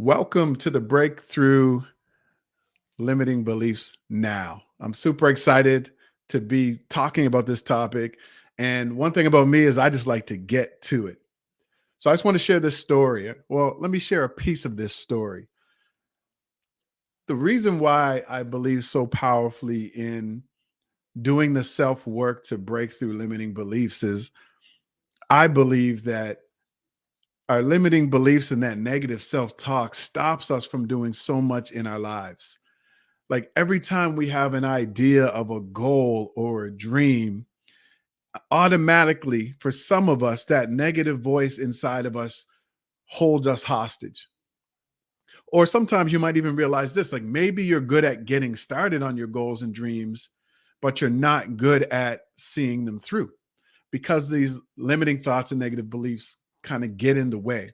Welcome to the Breakthrough Limiting Beliefs Now. I'm super excited to be talking about this topic. And one thing about me is I just like to get to it. So I just want to share this story. Well, let me share a piece of this story. The reason why I believe so powerfully in doing the self work to break through limiting beliefs is I believe that our limiting beliefs and that negative self talk stops us from doing so much in our lives. Like every time we have an idea of a goal or a dream, automatically for some of us, that negative voice inside of us holds us hostage. Or sometimes you might even realize this, like maybe you're good at getting started on your goals and dreams, but you're not good at seeing them through because these limiting thoughts and negative beliefs kind of get in the way.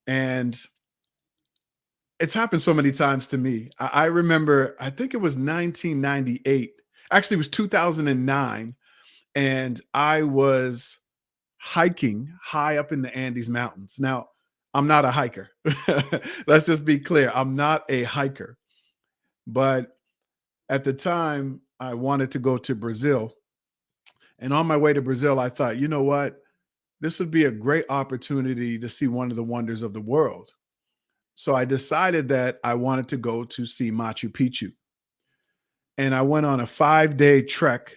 And it's happened so many times to me. I remember, I think it was 1998. Actually, it was 2009. And I was hiking high up in the Andes Mountains. Now, I'm not a hiker. Let's just be clear. I'm not a hiker. But at the time, I wanted to go to Brazil. And on my way to Brazil, I thought, you know what? This would be a great opportunity to see one of the wonders of the world. So I decided that I wanted to go to see Machu Picchu. And I went on a 5-day trek,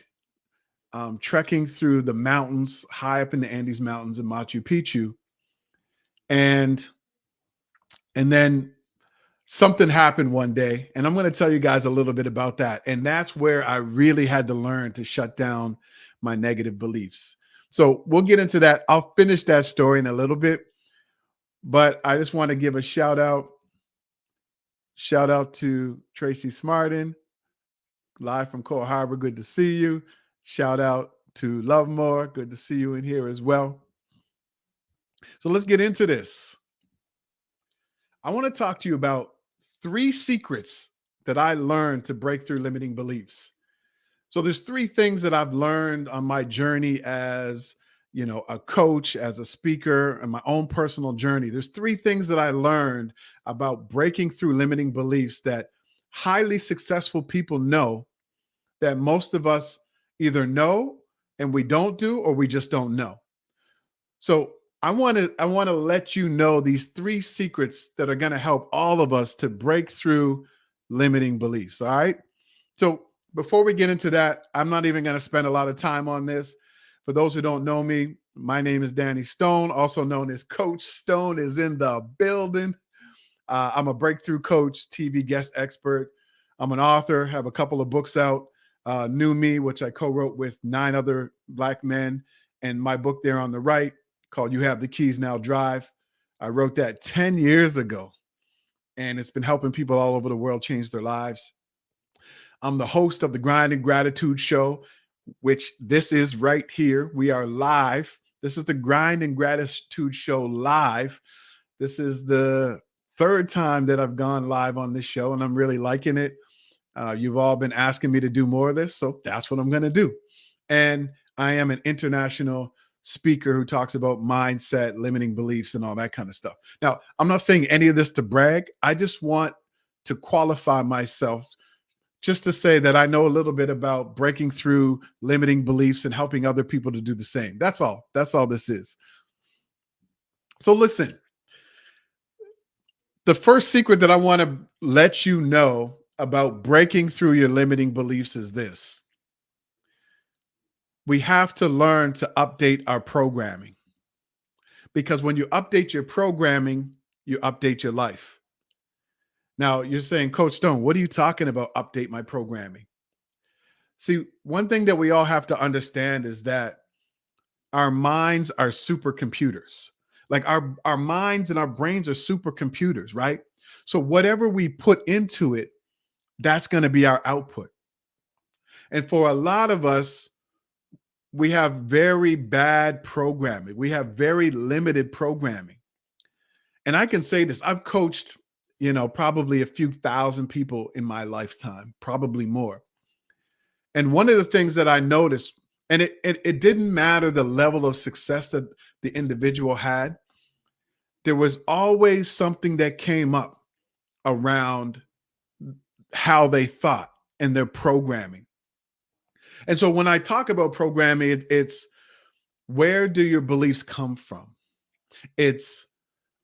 trekking through the mountains high up in the Andes Mountains in Machu Picchu. And then something happened one day, and I'm going to tell you guys a little bit about that. And that's where I really had to learn to shut down my negative beliefs. So we'll get into that. I'll finish that story in a little bit, but I just want to give a shout out. Shout out to Tracy Smartin, live from Coal Harbor. Good to see you. Shout out to Lovemore. Good to see you in here as well. So let's get into this. I want to talk to you about 3 secrets that I learned to break through limiting beliefs. So there's 3 things that I've learned on my journey as, a coach, as a speaker, and my own personal journey. There's 3 things that I learned about breaking through limiting beliefs that highly successful people know that most of us either know and we don't do, or we just don't know. So I want to let you know these 3 secrets that are going to help all of us to break through limiting beliefs. All right. So before we get into that, I'm not even going to spend a lot of time on this. For those who don't know me, my name is Danny Stone, also known as Coach Stone is in the building. I'm a breakthrough coach, TV guest expert. I'm an author, have a couple of books out. New Me, which I co-wrote with 9 other Black men, and my book there on the right called You Have the Keys, Now Drive. I wrote that 10 years ago, and it's been helping people all over the world change their lives. I'm the host of the Grind and Gratitude Show, which this is right here. We are live. This is the Grind and Gratitude Show live. This is the 3rd time that I've gone live on this show, and I'm really liking it. You've all been asking me to do more of this, so that's what I'm going to do. And I am an international speaker who talks about mindset, limiting beliefs, and all that kind of stuff. Now, I'm not saying any of this to brag. I just want to qualify myself just to say that I know a little bit about breaking through limiting beliefs and helping other people to do the same. That's all. That's all this is. So listen, the first secret that I want to let you know about breaking through your limiting beliefs is this. We have to learn to update our programming, because when you update your programming, you update your life. Now, you're saying, Coach Stone, what are you talking about? Update my programming. See, one thing that we all have to understand is that our minds are supercomputers. Like our minds and our brains are supercomputers, right? So whatever we put into it, that's going to be our output. And for a lot of us, we have very bad programming. We have very limited programming. And I can say this, I've coached, probably a few thousand people in my lifetime, probably more. And one of the things that I noticed, and it didn't matter the level of success that the individual had, there was always something that came up around how they thought and their programming. And so when I talk about programming, it's where do your beliefs come from? It's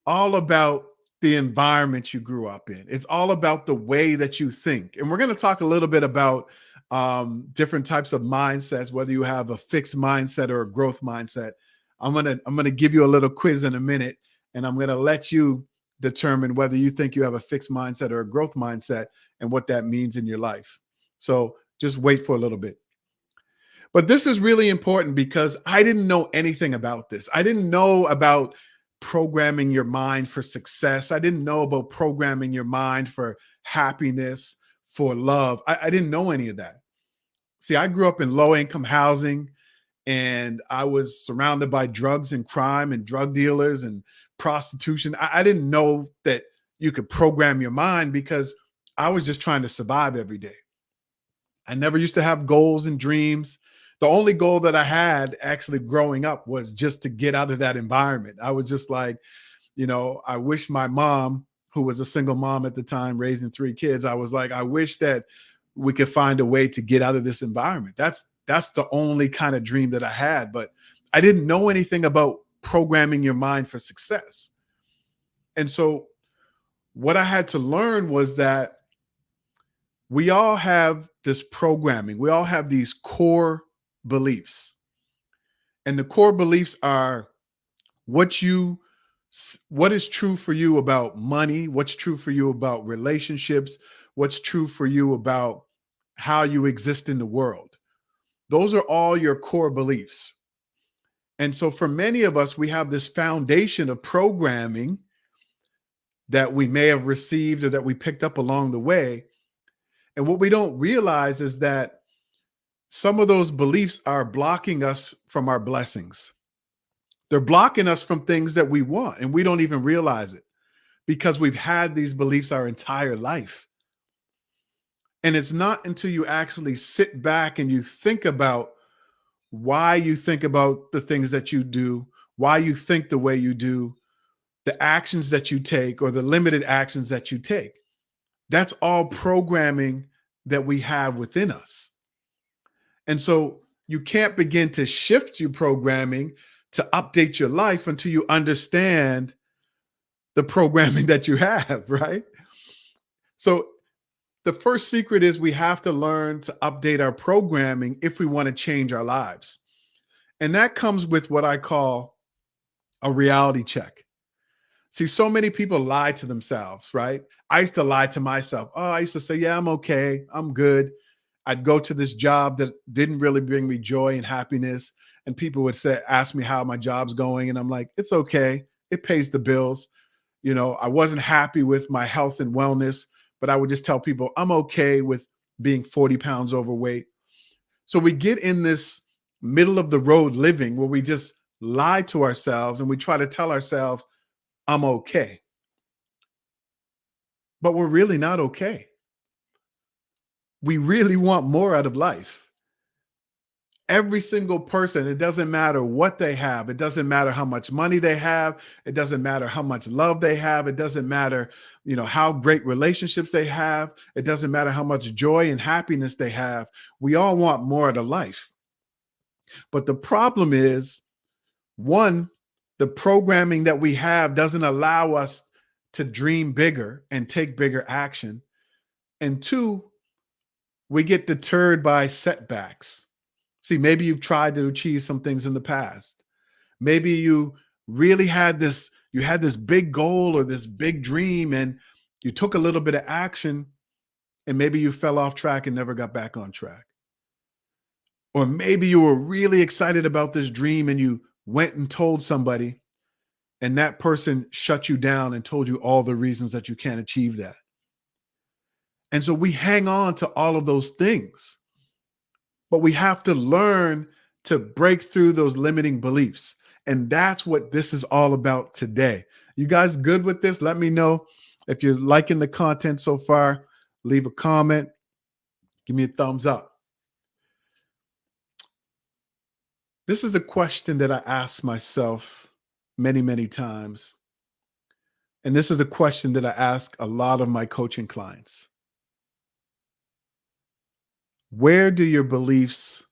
all about the environment you grew up in. It's all about the way that you think. And we're going to talk a little bit about different types of mindsets, whether you have a fixed mindset or a growth mindset. I'm gonna give you a little quiz in a minute, and I'm gonna let you determine whether you think you have a fixed mindset or a growth mindset and what that means in your life. So just wait for a little bit. But this is really important because I didn't know anything about this. I didn't know about programming your mind for success. I didn't know about programming your mind for happiness, for love. I didn't know any of that. See, I grew up in low income housing and I was surrounded by drugs and crime and drug dealers and prostitution. I didn't know that you could program your mind because I was just trying to survive every day. I never used to have goals and dreams. The only goal that I had actually growing up was just to get out of that environment. I was just like, I wish my mom, who was a single mom at the time, raising three kids, I was like, I wish that we could find a way to get out of this environment. That's the only kind of dream that I had, but I didn't know anything about programming your mind for success. And so what I had to learn was that we all have this programming. We all have these core beliefs. And the core beliefs are what you what is true for you about money, what's true for you about relationships, what's true for you about how you exist in the world. Those are all your core beliefs. And so for many of us, we have this foundation of programming that we may have received or that we picked up along the way. And what we don't realize is that some of those beliefs are blocking us from our blessings. They're blocking us from things that we want, and we don't even realize it because we've had these beliefs our entire life. And it's not until you actually sit back and you think about why you think about the things that you do, why you think the way you do, the actions that you take, or the limited actions that you take. That's all programming that we have within us. And so you can't begin to shift your programming to update your life until you understand the programming that you have, right? So the first secret is we have to learn to update our programming if we want to change our lives. And that comes with what I call a reality check. See, so many people lie to themselves, right? I used to lie to myself. Oh, I used to say, yeah, I'm okay. I'm good. I'd go to this job that didn't really bring me joy and happiness. And people would ask me how my job's going. And I'm like, it's okay. It pays the bills. I wasn't happy with my health and wellness, but I would just tell people I'm okay with being 40 pounds overweight. So we get in this middle of the road living where we just lie to ourselves and we try to tell ourselves, I'm okay. But we're really not okay. We really want more out of life. Every single person, it doesn't matter what they have. It doesn't matter how much money they have. It doesn't matter how much love they have. It doesn't matter, how great relationships they have. It doesn't matter how much joy and happiness they have. We all want more out of life. But the problem is, one, the programming that we have doesn't allow us to dream bigger and take bigger action. And two, we get deterred by setbacks. See, maybe you've tried to achieve some things in the past. Maybe you really had this big goal or this big dream and you took a little bit of action and maybe you fell off track and never got back on track. Or maybe you were really excited about this dream and you went and told somebody and that person shut you down and told you all the reasons that you can't achieve that. And so we hang on to all of those things. But we have to learn to break through those limiting beliefs. And that's what this is all about today. You guys good with this? Let me know if you're liking the content so far. Leave a comment. Give me a thumbs up. This is a question that I ask myself many, many times. And this is a question that I ask a lot of my coaching clients. Where do your beliefs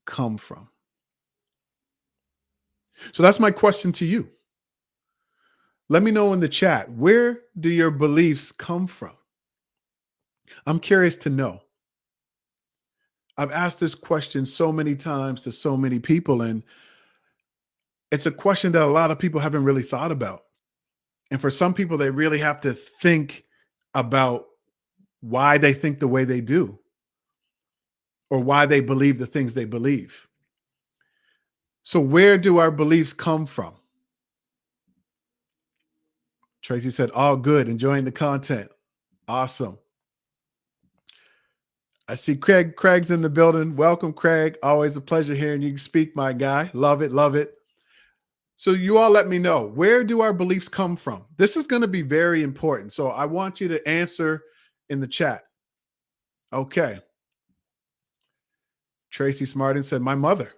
come from? So that's my question to you. Let me know in the chat, where do your beliefs come from? I'm curious to know. I've asked this question so many times to so many people, and it's a question that a lot of people haven't really thought about. And for some people, they really have to think about why they think the way they do or why they believe the things they believe. So, where do our beliefs come from? Tracy said, all good, enjoying the content. Awesome. I see Craig. Craig's in the building. Welcome, Craig. Always a pleasure hearing you speak, my guy. Love it, love it. So you all let me know, where do our beliefs come from? This is going to be very important. So I want you to answer in the chat. Okay. Tracy Smartin said, my mother.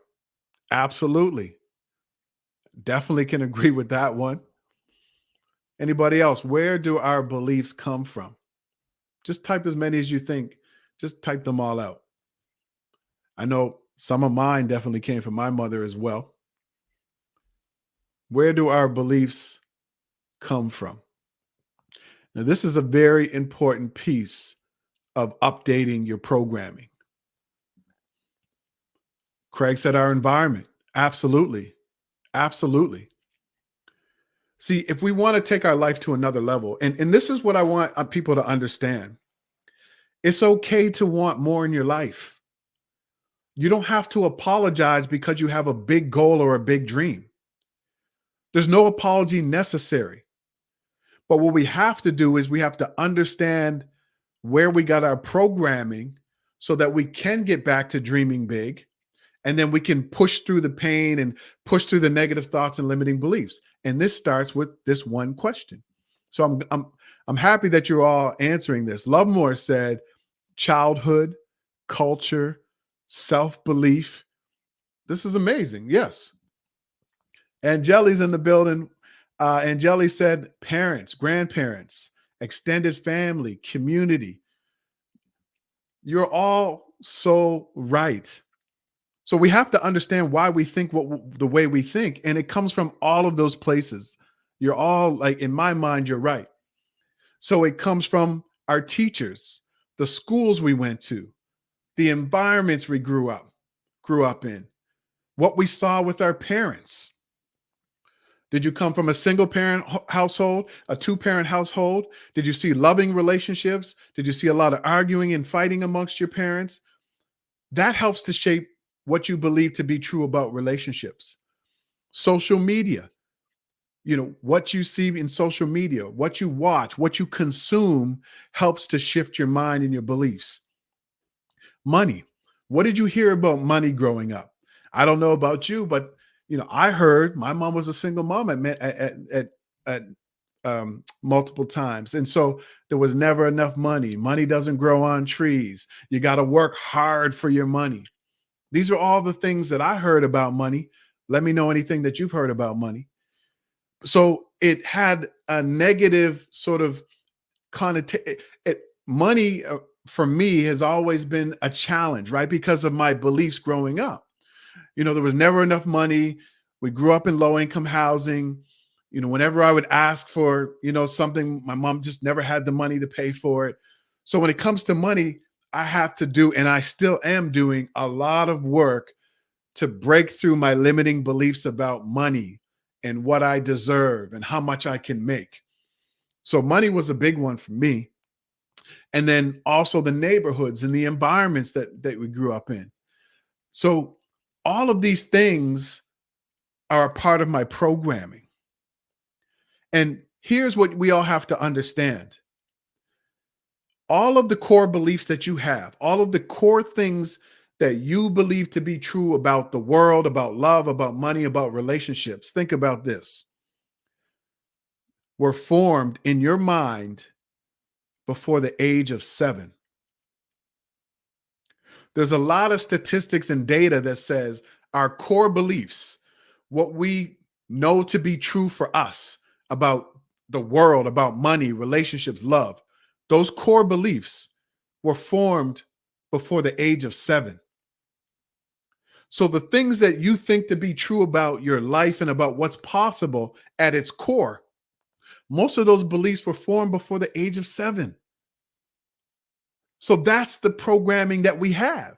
Absolutely. Definitely can agree with that one. Anybody else? Where do our beliefs come from? Just type as many as you think. Just type them all out. I know some of mine definitely came from my mother as well. Where do our beliefs come from? Now, this is a very important piece of updating your programming. Craig said our environment. Absolutely. Absolutely. See, if we want to take our life to another level, and this is what I want people to understand, it's okay to want more in your life. You don't have to apologize because you have a big goal or a big dream. There's no apology necessary. But what we have to do is we have to understand where we got our programming so that we can get back to dreaming big. And then we can push through the pain and push through the negative thoughts and limiting beliefs. And this starts with this one question. So I'm happy that you're all answering this. Lovemore said childhood, culture, self-belief. This is amazing. Yes. Angeli's in the building. Angeli said parents, grandparents, extended family, community. You're all so right. So we have to understand why we think the way we think. And it comes from all of those places. You're all like, in my mind, you're right. So it comes from our teachers, the schools we went to, the environments we grew up in, what we saw with our parents. Did you come from a single parent household, a two-parent household? Did you see loving relationships? Did you see a lot of arguing and fighting amongst your parents? That helps to shape what you believe to be true about relationships. Social media, what you see in social media, what you watch, what you consume helps to shift your mind and your beliefs. Money. What did you hear about money growing up? I don't know about you, but I heard my mom was a single mom at multiple times. And so there was never enough money. Money doesn't grow on trees. You got to work hard for your money. These are all the things that I heard about money. Let me know anything that you've heard about money. So it had a negative sort of connotation. Money for me has always been a challenge, right? Because of my beliefs growing up. There was never enough money. We grew up in low income housing. Whenever I would ask for, something, my mom just never had the money to pay for it. So when it comes to money, I have to do, and I still am doing, a lot of work to break through my limiting beliefs about money and what I deserve and how much I can make. So money was a big one for me. And then also the neighborhoods and the environments that we grew up in. So all of these things are a part of my programming. And here's what we all have to understand. All of the core beliefs that you have, all of the core things that you believe to be true about the world, about love, about money, about relationships, think about this, were formed in your mind before the age of 7. There's a lot of statistics and data that says our core beliefs, what we know to be true for us about the world, about money, relationships, love, those core beliefs were formed before the age of 7. So the things that you think to be true about your life and about what's possible at its core, most of those beliefs were formed before the age of 7. So that's the programming that we have.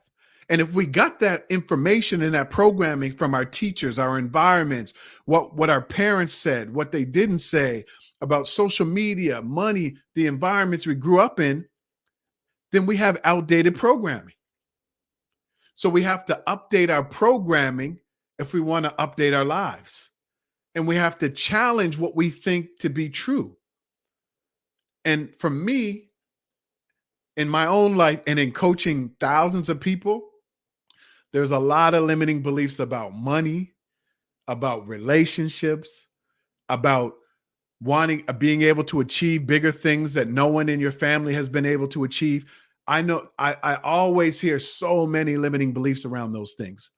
And if we got that information and that programming from our teachers, our environments, what our parents said, what they didn't say about social media, money, the environments we grew up in, then we have outdated programming. So we have to update our programming if we want to update our lives. And we have to challenge what we think to be true. And for me, in my own life and in coaching thousands of people, there's a lot of limiting beliefs about money, about relationships, about being able to achieve bigger things that no one in your family has been able to achieve. I know I always hear so many limiting beliefs around those things.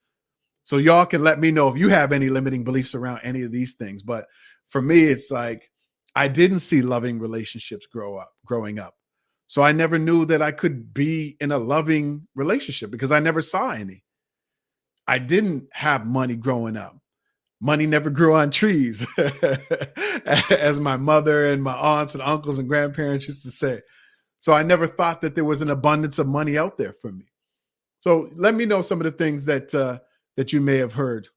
So y'all can let me know if you have any limiting beliefs around any of these things. But for me, it's like I didn't see loving relationships growing up. So I never knew that I could be in a loving relationship because I never saw any. I didn't have money growing up. Money never grew on trees, as my mother and my aunts and uncles and grandparents used to say. So I never thought that there was an abundance of money out there for me. So let me know some of the things that you may have heard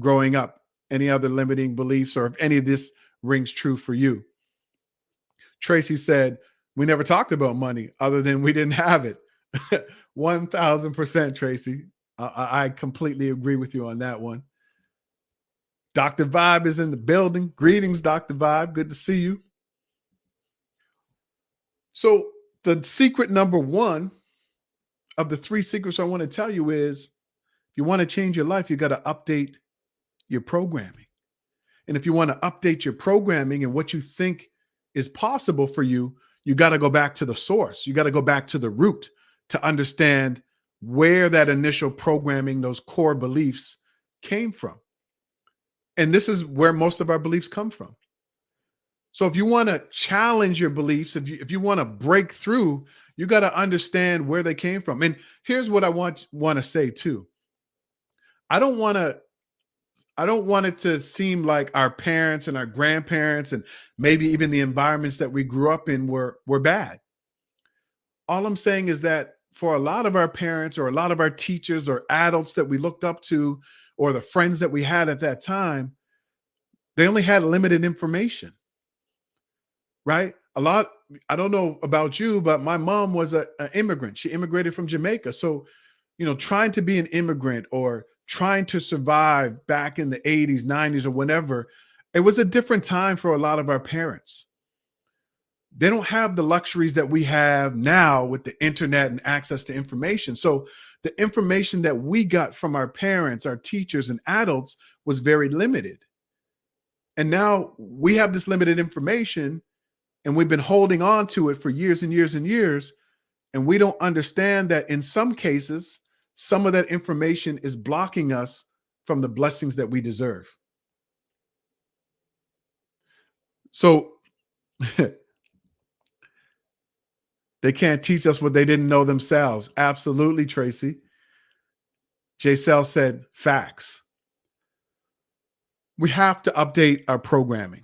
growing up. Any other limiting beliefs, or if any of this rings true for you. Tracy said, we never talked about money other than we didn't have it. 1000%, Tracy. I completely agree with you on that one. Dr. Vibe is in the building. Greetings, Dr. Vibe. Good to see you. So the secret number one of the 3 secrets I want to tell you is, if you want to change your life, you got to update your programming. And if you want to update your programming and what you think is possible for you, you got to go back to the source. You got to go back to the root to understand where that initial programming, those core beliefs came from. And this is where most of our beliefs come from. So if you want to challenge your beliefs, if you want to break through, you got to understand where they came from. And here's what I want to say too. I don't want it to seem like our parents and our grandparents and maybe even the environments that we grew up in were bad. All I'm saying is that for a lot of our parents or a lot of our teachers or adults that we looked up to, or the friends that we had at that time, they only had limited information, right? I don't know about you, but my mom was an immigrant. She immigrated from Jamaica. So, trying to be an immigrant or trying to survive back in the 80s, 90s, or whenever, it was a different time for a lot of our parents. They don't have the luxuries that we have now with the internet and access to information. So the information that we got from our parents, our teachers, and adults was very limited. And now we have this limited information, and we've been holding on to it for years and years and years. And we don't understand that in some cases, some of that information is blocking us from the blessings that we deserve. So they can't teach us what they didn't know themselves. Absolutely, Tracy. J-Cell said, facts. We have to update our programming.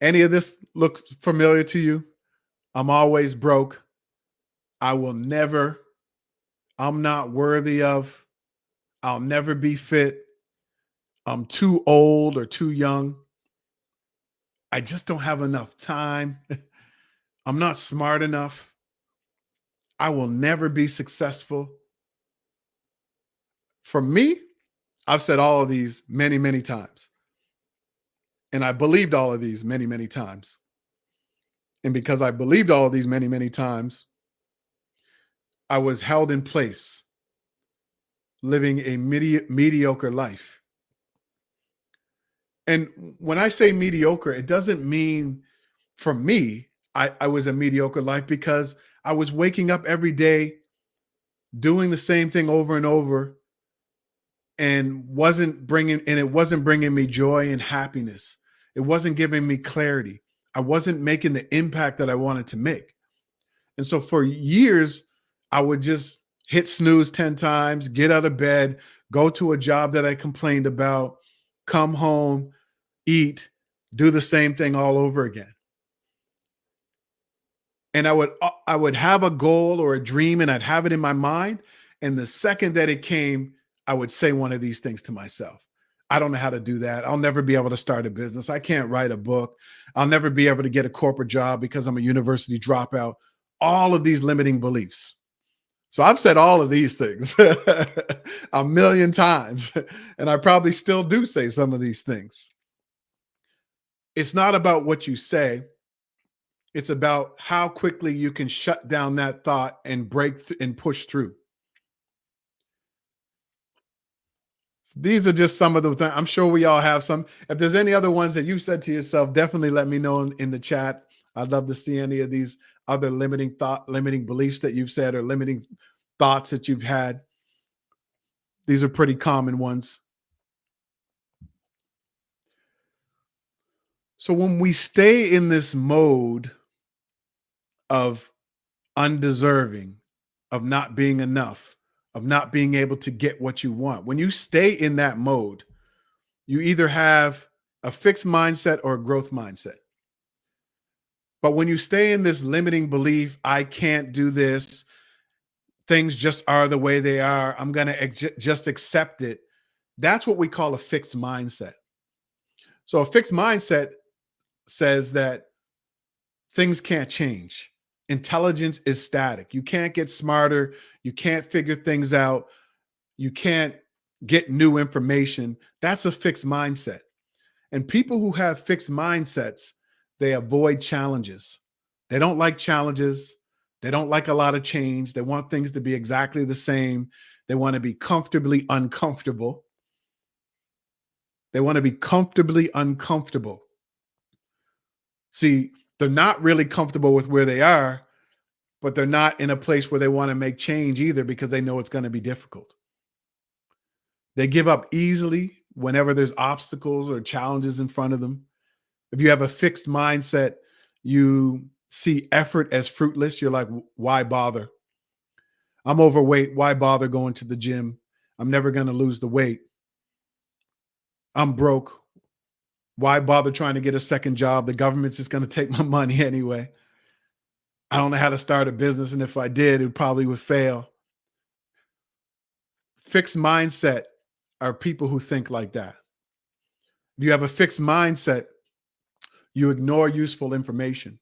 Any of this look familiar to you? I'm always broke. I will never. I'm not worthy of. I'll never be fit. I'm too old or too young. I just don't have enough time. I'm not smart enough. I will never be successful. For me, I've said all of these many, many times. And I believed all of these many, many times. And because I believed all of these many, many times, I was held in place, living a mediocre life. And when I say mediocre, it doesn't mean for me, I was a mediocre life, because I was waking up every day doing the same thing over and over, and it wasn't bringing me joy and happiness. It wasn't giving me clarity. I wasn't making the impact that I wanted to make. And so for years, I would just hit snooze 10 times, get out of bed, go to a job that I complained about, come home, eat, do the same thing all over again. And I would have a goal or a dream and I'd have it in my mind. And the second that it came, I would say one of these things to myself. I don't know how to do that. I'll never be able to start a business. I can't write a book. I'll never be able to get a corporate job because I'm a university dropout. All of these limiting beliefs. So I've said all of these things a million times, and I probably still do say some of these things. It's not about what you say, it's about how quickly you can shut down that thought and and push through. These are just some of the things. I'm sure we all have some. If there's any other ones that you said to yourself, definitely let me know in the chat. I'd love to see any of these other limiting beliefs that you've said or limiting thoughts that you've had. These are pretty common ones. So when we stay in this mode of undeserving, of not being enough, of not being able to get what you want, when you stay in that mode, you either have a fixed mindset or a growth mindset. But when you stay in this limiting belief, I can't do this, things just are the way they are, I'm going to just accept it. That's what we call a fixed mindset. So a fixed mindset says that things can't change. Intelligence is static. You can't get smarter. You can't figure things out. You can't get new information. That's a fixed mindset. And people who have fixed mindsets, they avoid challenges. They don't like challenges. They don't like a lot of change. They want things to be exactly the same. They want to be comfortably uncomfortable. They want to be comfortably uncomfortable. See, they're not really comfortable with where they are, but they're not in a place where they want to make change either because they know it's going to be difficult. They give up easily whenever there's obstacles or challenges in front of them. If you have a fixed mindset, you see effort as fruitless. You're like, why bother? I'm overweight. Why bother going to the gym? I'm never going to lose the weight. I'm broke. Why bother trying to get a second job? The government's just going to take my money anyway. I don't know how to start a business. And if I did, it probably would fail. Fixed mindset are people who think like that. If you have a fixed mindset, you ignore useful information.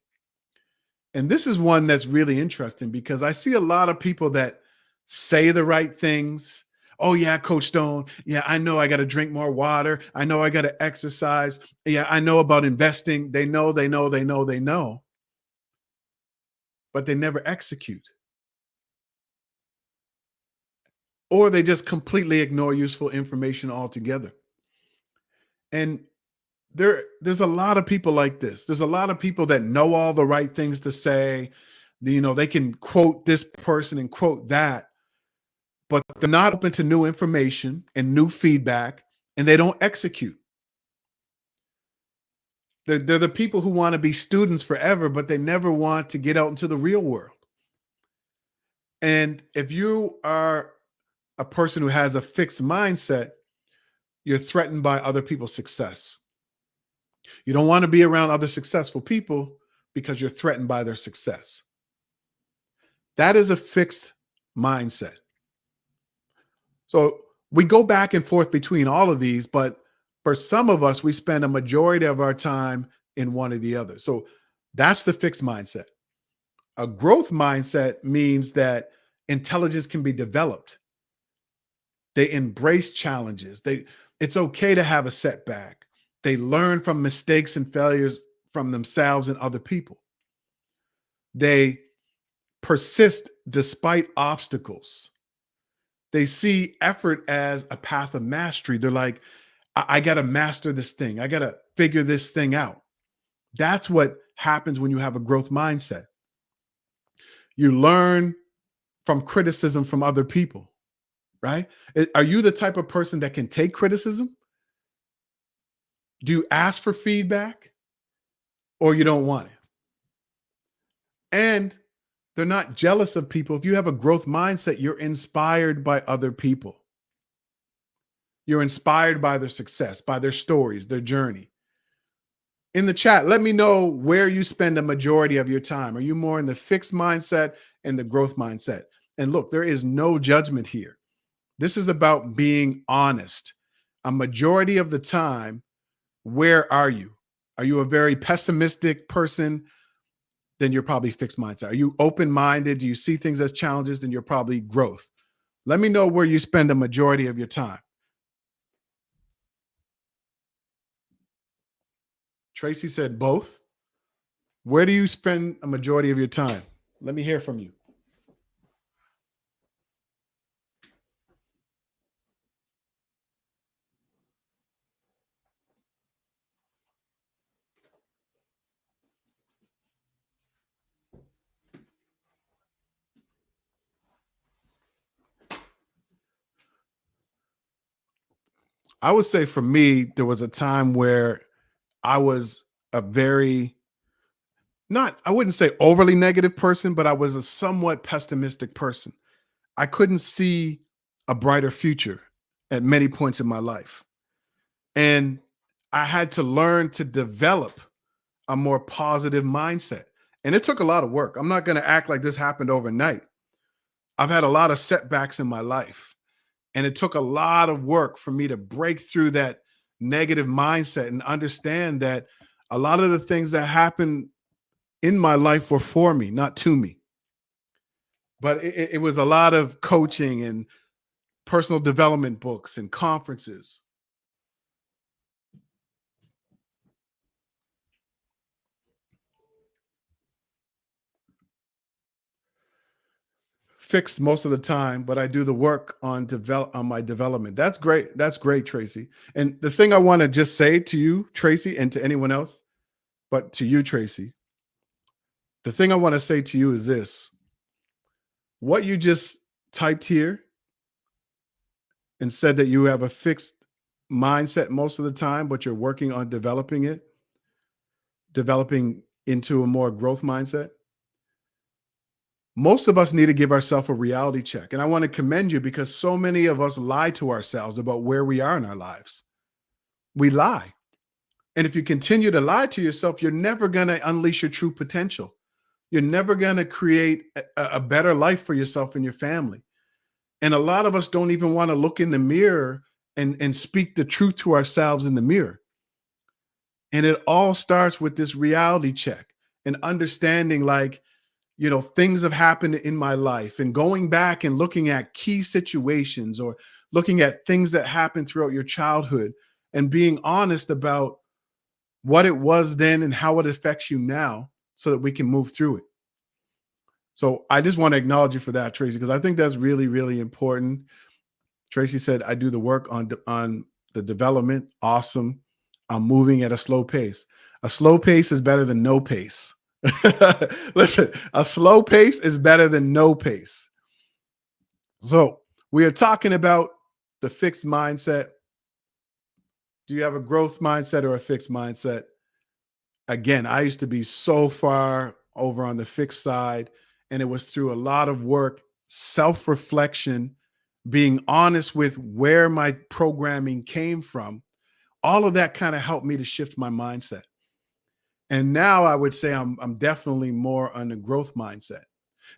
And this is one that's really interesting because I see a lot of people that say the right things. Oh, yeah, Coach Stone. Yeah, I know I got to drink more water. I know I got to exercise. Yeah, I know about investing. They know, but they never execute. Or they just completely ignore useful information altogether. And there's a lot of people like this. There's a lot of people that know all the right things to say. They can quote this person and quote that, but they're not open to new information and new feedback, and they don't execute. They're the people who want to be students forever, but they never want to get out into the real world. And if you are a person who has a fixed mindset, you're threatened by other people's success. You don't want to be around other successful people because you're threatened by their success. That is a fixed mindset. So we go back and forth between all of these, but for some of us, we spend a majority of our time in one or the other. So that's the fixed mindset. A growth mindset means that intelligence can be developed. They embrace challenges. It's okay to have a setback. They learn from mistakes and failures from themselves and other people. They persist despite obstacles. They see effort as a path of mastery. They're like, I got to master this thing. I got to figure this thing out. That's what happens when you have a growth mindset. You learn from criticism from other people, right? Are you the type of person that can take criticism? Do you ask for feedback or you don't want it? And they're not jealous of people. If you have a growth mindset, you're inspired by other people. You're inspired by their success, by their stories, their journey. In the chat, let me know where you spend the majority of your time. Are you more in the fixed mindset and the growth mindset? And look, there is no judgment here. This is about being honest. A majority of the time, where are you? Are you a very pessimistic person? Then you're probably fixed mindset. Are you open-minded? Do you see things as challenges? Then you're probably growth. Let me know where you spend the majority of your time. Tracy said both. Where do you spend a majority of your time? Let me hear from you. I would say for me, there was a time where I was a very, not, I wouldn't say overly negative person, but I was a somewhat pessimistic person. I couldn't see a brighter future at many points in my life. And I had to learn to develop a more positive mindset. And it took a lot of work. I'm not going to act like this happened overnight. I've had a lot of setbacks in my life. And it took a lot of work for me to break through that negative mindset and understand that a lot of the things that happened in my life were for me, not to me. But it was a lot of coaching and personal development books and conferences. Fixed most of the time, but I do the work on my development. That's great. That's great, Tracy. And the thing I want to just say to you, Tracy, and to anyone else, but to you, Tracy, the thing I want to say to you is this. What you just typed here and said that you have a fixed mindset most of the time, but you're working on developing it, developing into a more growth mindset. Most of us need to give ourselves a reality check. And I want to commend you because so many of us lie to ourselves about where we are in our lives. We lie. And if you continue to lie to yourself, you're never going to unleash your true potential. You're never going to create a better life for yourself and your family. And a lot of us don't even want to look in the mirror and speak the truth to ourselves in the mirror. And it all starts with this reality check and understanding, like, you know, things have happened in my life and going back and looking at key situations or looking at things that happened throughout your childhood and being honest about what it was then and how it affects you now so that we can move through it. So I just want to acknowledge you for that, Tracy, because I think that's really, really important. Tracy said, I do the work on the development. Awesome. I'm moving at a slow pace. A slow pace is better than no pace. Listen, a slow pace is better than no pace. So we are talking about the fixed mindset. Do you have a growth mindset or a fixed mindset? Again, I used to be so far over on the fixed side, and it was through a lot of work, self-reflection, being honest with where my programming came from. All of that kind of helped me to shift my mindset. And now I would say I'm definitely more on the growth mindset.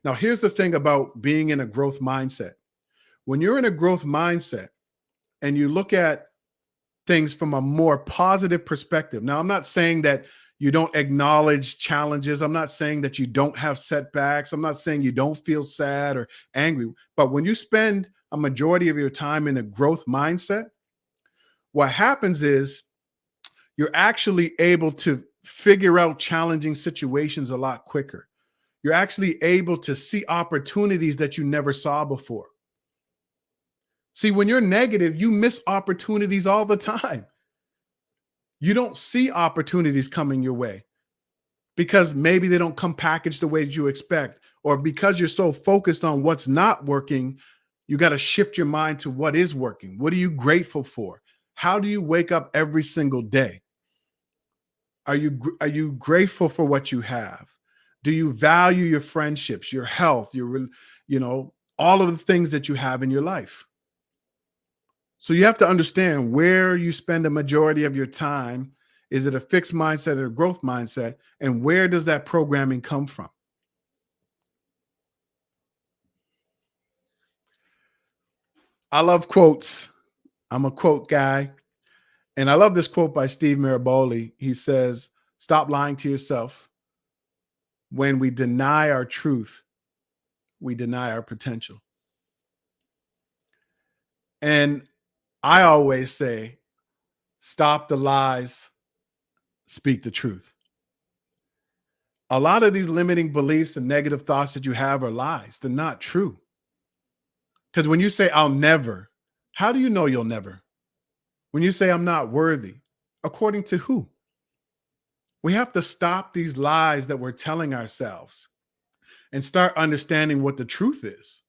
Now, here's the thing about being in a growth mindset. When you're in a growth mindset and you look at things from a more positive perspective. Now, I'm not saying that you don't acknowledge challenges. I'm not saying that you don't have setbacks. I'm not saying you don't feel sad or angry. But when you spend a majority of your time in a growth mindset, what happens is you're actually able to figure out challenging situations a lot quicker. You're actually able to see opportunities that you never saw before. See, when you're negative, you miss opportunities all the time. You don't see opportunities coming your way because maybe they don't come packaged the way that you expect, or because you're so focused on what's not working, you got to shift your mind to what is working. What are you grateful for? How do you wake up every single day? Are you grateful for what you have? Do you value your friendships, your health, you know, all of the things that you have in your life? So you have to understand where you spend the majority of your time. Is it a fixed mindset or a growth mindset? And where does that programming come from? I love quotes. I'm a quote guy. And I love this quote by Steve Maraboli. He says, "Stop lying to yourself. When we deny our truth, we deny our potential." And I always say, stop the lies, speak the truth. A lot of these limiting beliefs and negative thoughts that you have are lies. They're not true. Because when you say, "I'll never," how do you know you'll never? When you say, "I'm not worthy," according to who? We have to stop these lies that we're telling ourselves and start understanding what the truth is.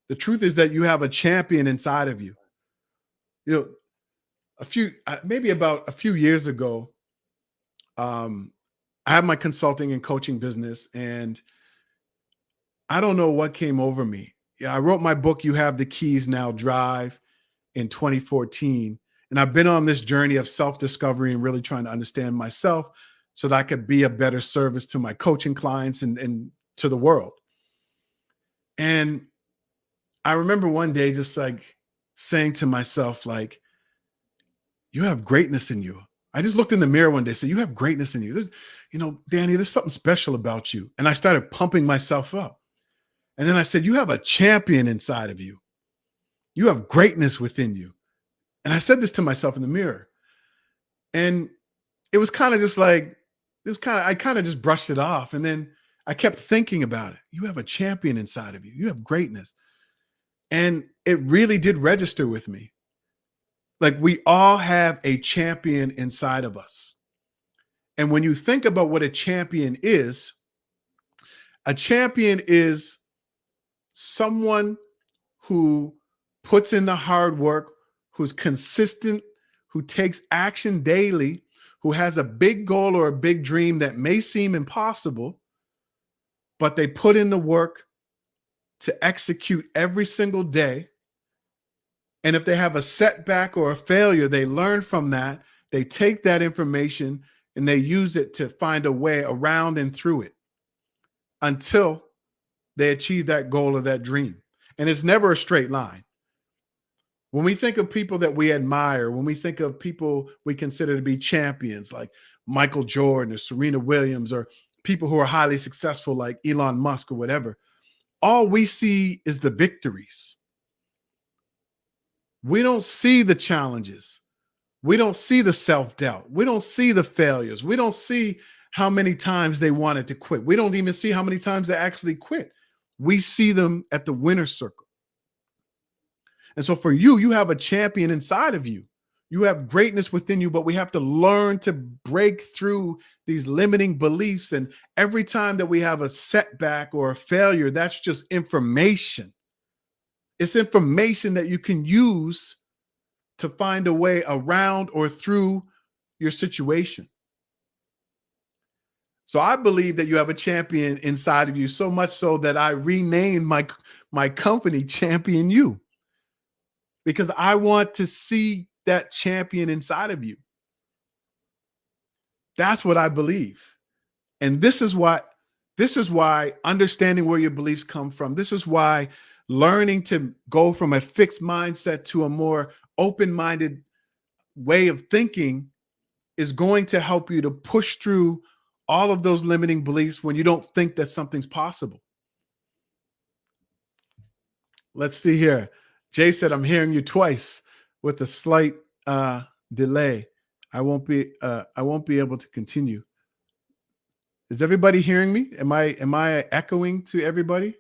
The truth is that you have a champion inside of you. You know, maybe about a few years ago, um, I have my consulting and coaching business, and I don't know what came over me. Yeah, I wrote my book, You Have the Keys Now Drive, in 2014. And I've been on this journey of self-discovery and really trying to understand myself so that I could be a better service to my coaching clients and to the world. And I remember one day just like saying to myself, like, you have greatness in you. I just looked in the mirror one day and said, you have greatness in you. Danny, there's something special about you. And I started pumping myself up. And then I said, you have a champion inside of you. You have greatness within you. And I said this to myself in the mirror. And it was kind of just like, I kind of just brushed it off. And then I kept thinking about it. You have a champion inside of you. You have greatness. And it really did register with me. Like, we all have a champion inside of us. And when you think about what a champion is someone who puts in the hard work, who's consistent, who takes action daily, who has a big goal or a big dream that may seem impossible, but they put in the work to execute every single day. And if they have a setback or a failure, they learn from that. They take that information and they use it to find a way around and through it until they achieve that goal or that dream. And it's never a straight line. When we think of people that we admire, when we think of people we consider to be champions like Michael Jordan or Serena Williams, or people who are highly successful like Elon Musk or whatever, all we see is the victories. We don't see the challenges. We don't see the self-doubt. We don't see the failures. We don't see how many times they wanted to quit. We don't even see how many times they actually quit. We see them at the winner's circle. And so for you, you have a champion inside of you. You have greatness within you, but we have to learn to break through these limiting beliefs. And every time that we have a setback or a failure, that's just information. It's information that you can use to find a way around or through your situation. So I believe that you have a champion inside of you, so much so that I renamed my company Champion You, because I want to see that champion inside of you. That's what I believe. And this is why understanding where your beliefs come from. This is why learning to go from a fixed mindset to a more open-minded way of thinking is going to help you to push through all of those limiting beliefs when you don't think that something's possible. Let's see here. Jay said, I'm hearing you twice with a slight delay. I won't be able to continue. Is everybody hearing me? Am I echoing to everybody?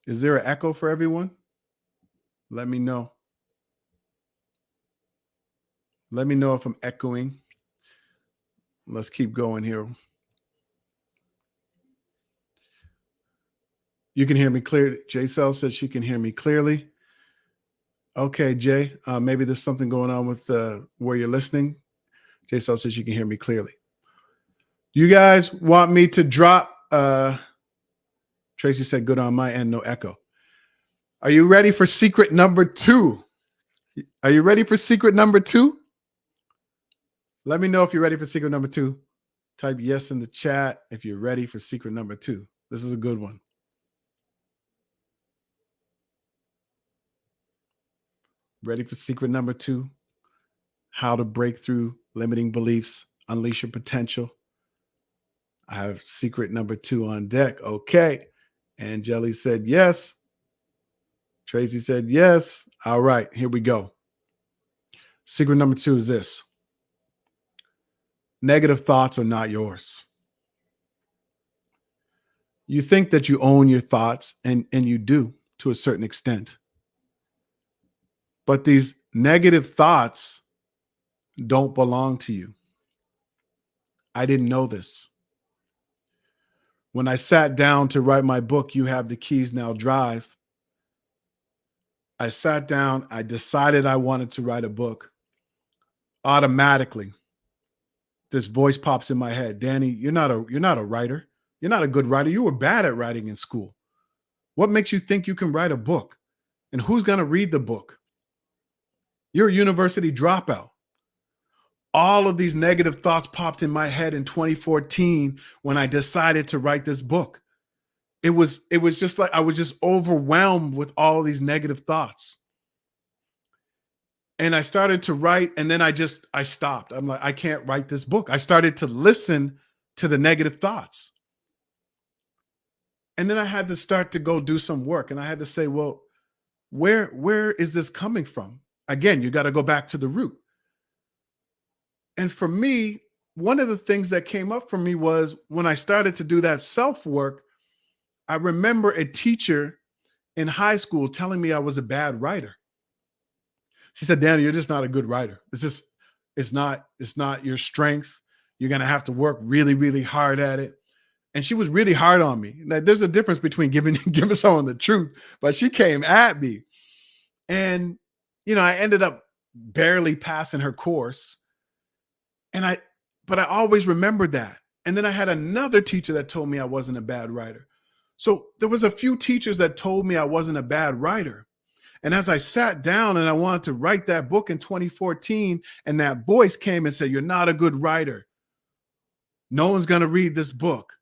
Is there an echo for everyone? Let me know. Let me know if I'm echoing. Let's keep going here. You can hear me clearly. Jay Sell says she can hear me clearly. Okay, Jay, maybe there's something going on with where you're listening. JSL says you can hear me clearly. Do you guys want me to drop? Tracy said, good on my end, no echo. Are you ready for secret number 2? Are you ready for secret number 2? Let me know if you're ready for secret number 2. Type yes in the chat if you're ready for secret number 2. This is a good one. Ready for secret number 2? How to break through limiting beliefs, unleash your potential. I have secret number 2 on deck. Okay. Angeli said yes. Tracy said yes. All right, here we go. Secret number 2 is this. Negative thoughts are not yours. You think that you own your thoughts, and you do to a certain extent. But these negative thoughts don't belong to you. I didn't know this. When I sat down to write my book, You Have the Keys Now Drive, I sat down, I decided I wanted to write a book. Automatically, this voice pops in my head. Danny, you're not a writer. You're not a good writer. You were bad at writing in school. What makes you think you can write a book? And who's going to read the book? You're a university dropout. All of these negative thoughts popped in my head in 2014 when I decided to write this book. It was just like I was just overwhelmed with all of these negative thoughts. And I started to write, and then I stopped. I'm like, I can't write this book. I started to listen to the negative thoughts. And then I had to start to go do some work. And I had to say, well, where is this coming from? Again, you got to go back to the root. And for me, one of the things that came up for me was when I started to do that self-work, I remember a teacher in high school telling me I was a bad writer. She said, Danny, you're just not a good writer. It's not your strength. You're going to have to work really, really hard at it. And she was really hard on me. Now, there's a difference between giving someone the truth, but she came at me. And, I ended up barely passing her course. But I always remembered that. And then I had another teacher that told me I wasn't a bad writer. So there was a few teachers that told me I wasn't a bad writer. And as I sat down and I wanted to write that book in 2014, and that voice came and said, you're not a good writer. No one's going to read this book.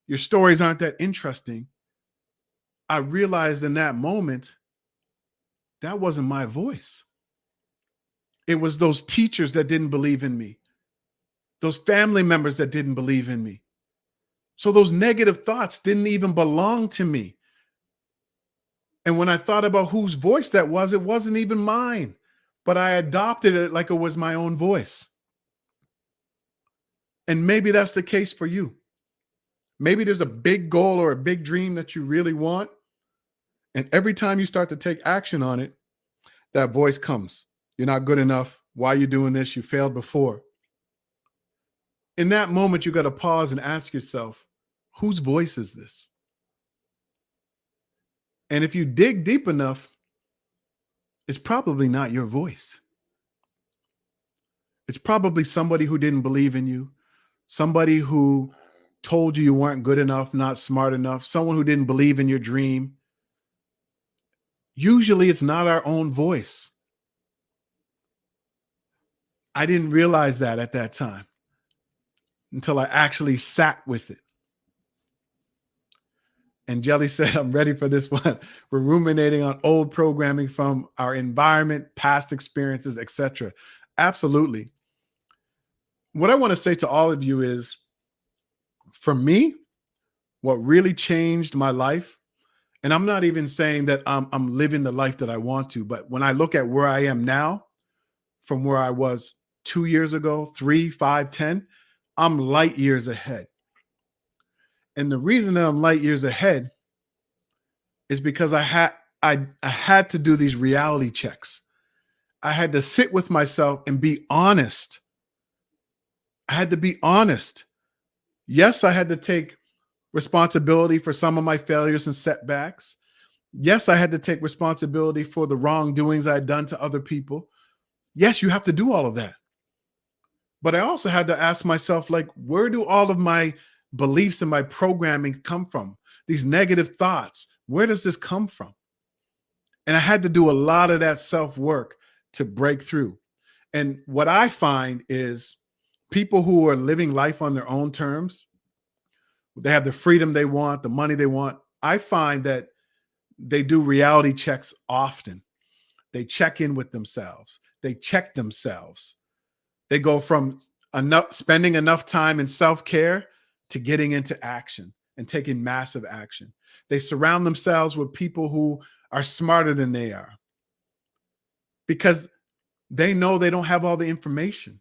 Your stories aren't that interesting. I realized in that moment, that wasn't my voice. It was those teachers that didn't believe in me. Those family members that didn't believe in me. So those negative thoughts didn't even belong to me. And when I thought about whose voice that was, it wasn't even mine, but I adopted it like it was my own voice. And maybe that's the case for you. Maybe there's a big goal or a big dream that you really want. And every time you start to take action on it, that voice comes. You're not good enough. Why are you doing this? You failed before. In that moment, you got to pause and ask yourself, whose voice is this? And if you dig deep enough, it's probably not your voice. It's probably somebody who didn't believe in you, somebody who told you weren't good enough, not smart enough, someone who didn't believe in your dream. Usually it's not our own voice. I didn't realize that at that time until I actually sat with it. And Jelly said, I'm ready for this one. We're ruminating on old programming from our environment, past experiences, etc. Absolutely. What I want to say to all of you is, for me, what really changed my life, and I'm not even saying that I'm living the life that I want to, but when I look at where I am now, from where I was 2 years ago, 3, 5, 10, I'm light years ahead. And the reason that I'm light years ahead is because I had to do these reality checks. I had to sit with myself and be honest. I had to be honest. Yes, I had to take responsibility for some of my failures and setbacks. Yes, I had to take responsibility for the wrongdoings I had done to other people. Yes, you have to do all of that. But I also had to ask myself, like, where do all of my beliefs and my programming come from? These negative thoughts, where does this come from? And I had to do a lot of that self work to break through. And what I find is people who are living life on their own terms, they have the freedom they want, the money they want. I find that they do reality checks often. They check in with themselves, they check themselves. They go from spending enough time in self-care to getting into action and taking massive action. They surround themselves with people who are smarter than they are because they know they don't have all the information.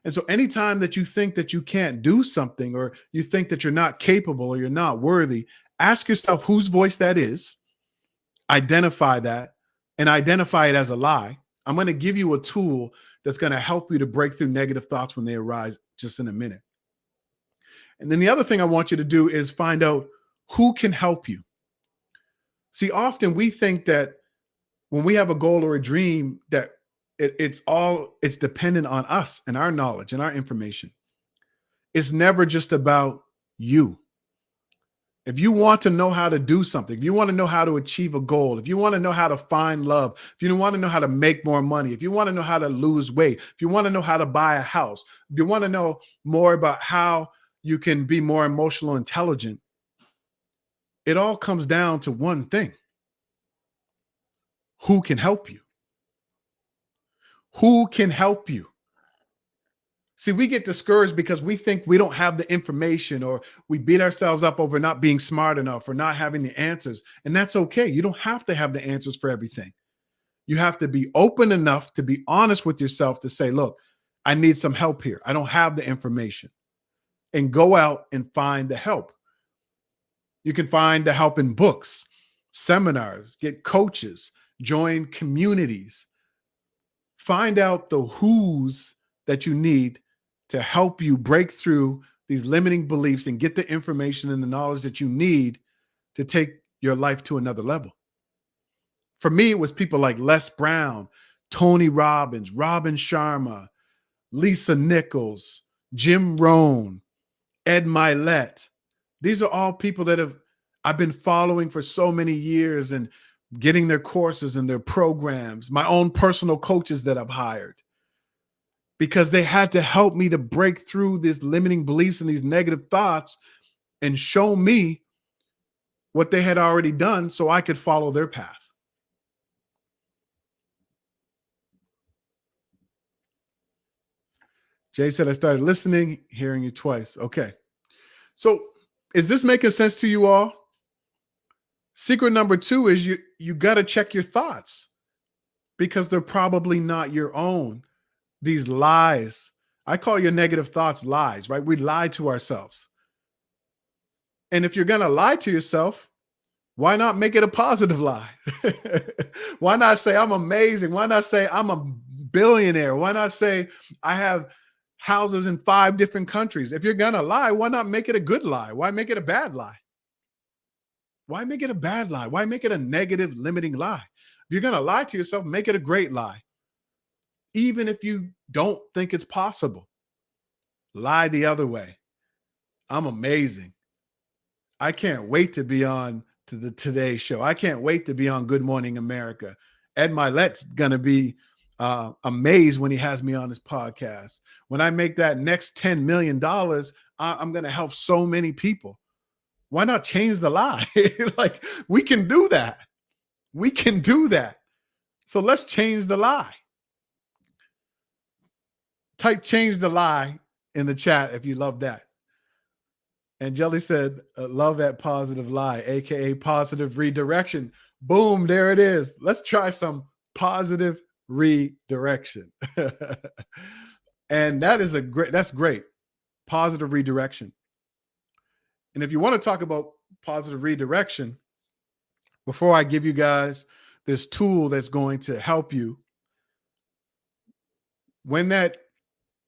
And so anytime that you think that you can't do something, or you think that you're not capable or you're not worthy, ask yourself whose voice that is, identify that, and identify it as a lie. I'm going to give you a tool that's going to help you to break through negative thoughts when they arise just in a minute. And then the other thing I want you to do is find out who can help you. See, often we think that when we have a goal or a dream, that it's dependent on us and our knowledge and our information. It's never just about you. If you want to know how to do something, if you want to know how to achieve a goal, if you want to know how to find love, if you want to know how to make more money, if you want to know how to lose weight, if you want to know how to buy a house, if you want to know more about how you can be more emotional intelligent, it all comes down to one thing: who can help you? Who can help you? See, we get discouraged because we think we don't have the information, or we beat ourselves up over not being smart enough or not having the answers. And that's okay. You don't have to have the answers for everything. You have to be open enough to be honest with yourself to say, look, I need some help here. I don't have the information. And go out and find the help. You can find the help in books, seminars, get coaches, join communities. Find out the who's that you need to help you break through these limiting beliefs and get the information and the knowledge that you need to take your life to another level. For me, it was people like Les Brown, Tony Robbins, Robin Sharma, Lisa Nichols, Jim Rohn, Ed Milet. These are all people that I've been following for so many years and getting their courses and their programs, my own personal coaches that I've hired, because they had to help me to break through these limiting beliefs and these negative thoughts and show me what they had already done so I could follow their path. Jay said, I started listening, hearing you twice. Okay. So is this making sense to you all? Secret number 2 is you got to check your thoughts, because they're probably not your own. These lies, I call your negative thoughts lies, right? We lie to ourselves. And if you're going to lie to yourself, why not make it a positive lie? Why not say I'm amazing? Why not say I'm a billionaire? Why not say I have houses in 5 different countries? If you're going to lie, why not make it a good lie? Why make it a bad lie? Why make it a bad lie? Why make it a negative, limiting lie? If you're going to lie to yourself, make it a great lie. Even if you don't think it's possible, lie the other way. I'm amazing. I can't wait to be on to the Today Show. I can't wait to be on Good Morning America. Ed Milet's going to be amazed when he has me on his podcast. When I make that next $10 million, I'm going to help so many people. Why not change the lie? Like, we can do that. We can do that. So let's change the lie. Type change the lie in the chat if you love that. And Jelly said, love that positive lie, AKA positive redirection. Boom, there it is. Let's try some positive redirection. And that's great. Positive redirection. And if you want to talk about positive redirection, before I give you guys this tool that's going to help you, when that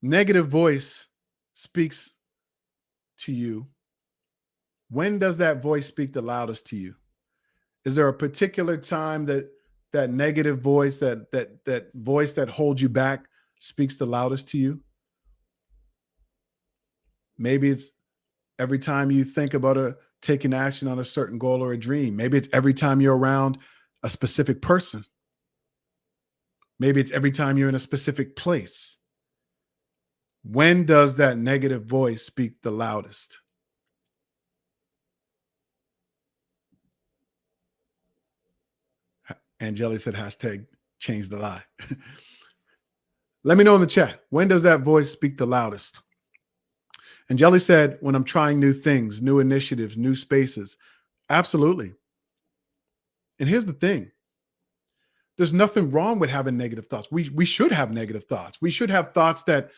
negative voice speaks to you, when does that voice speak the loudest to you? Is there a particular time that negative voice, that voice that holds you back, speaks the loudest to you? Maybe it's every time you think about taking action on a certain goal or a dream. Maybe it's every time you're around a specific person. Maybe it's every time you're in a specific place. When does that negative voice speak the loudest? Angeli said hashtag change the lie. Let me know in the chat. When does that voice speak the loudest? Angeli said, when I'm trying new things, new initiatives, new spaces. Absolutely. And here's the thing. There's nothing wrong with having negative thoughts. We should have negative thoughts. We should have thoughts that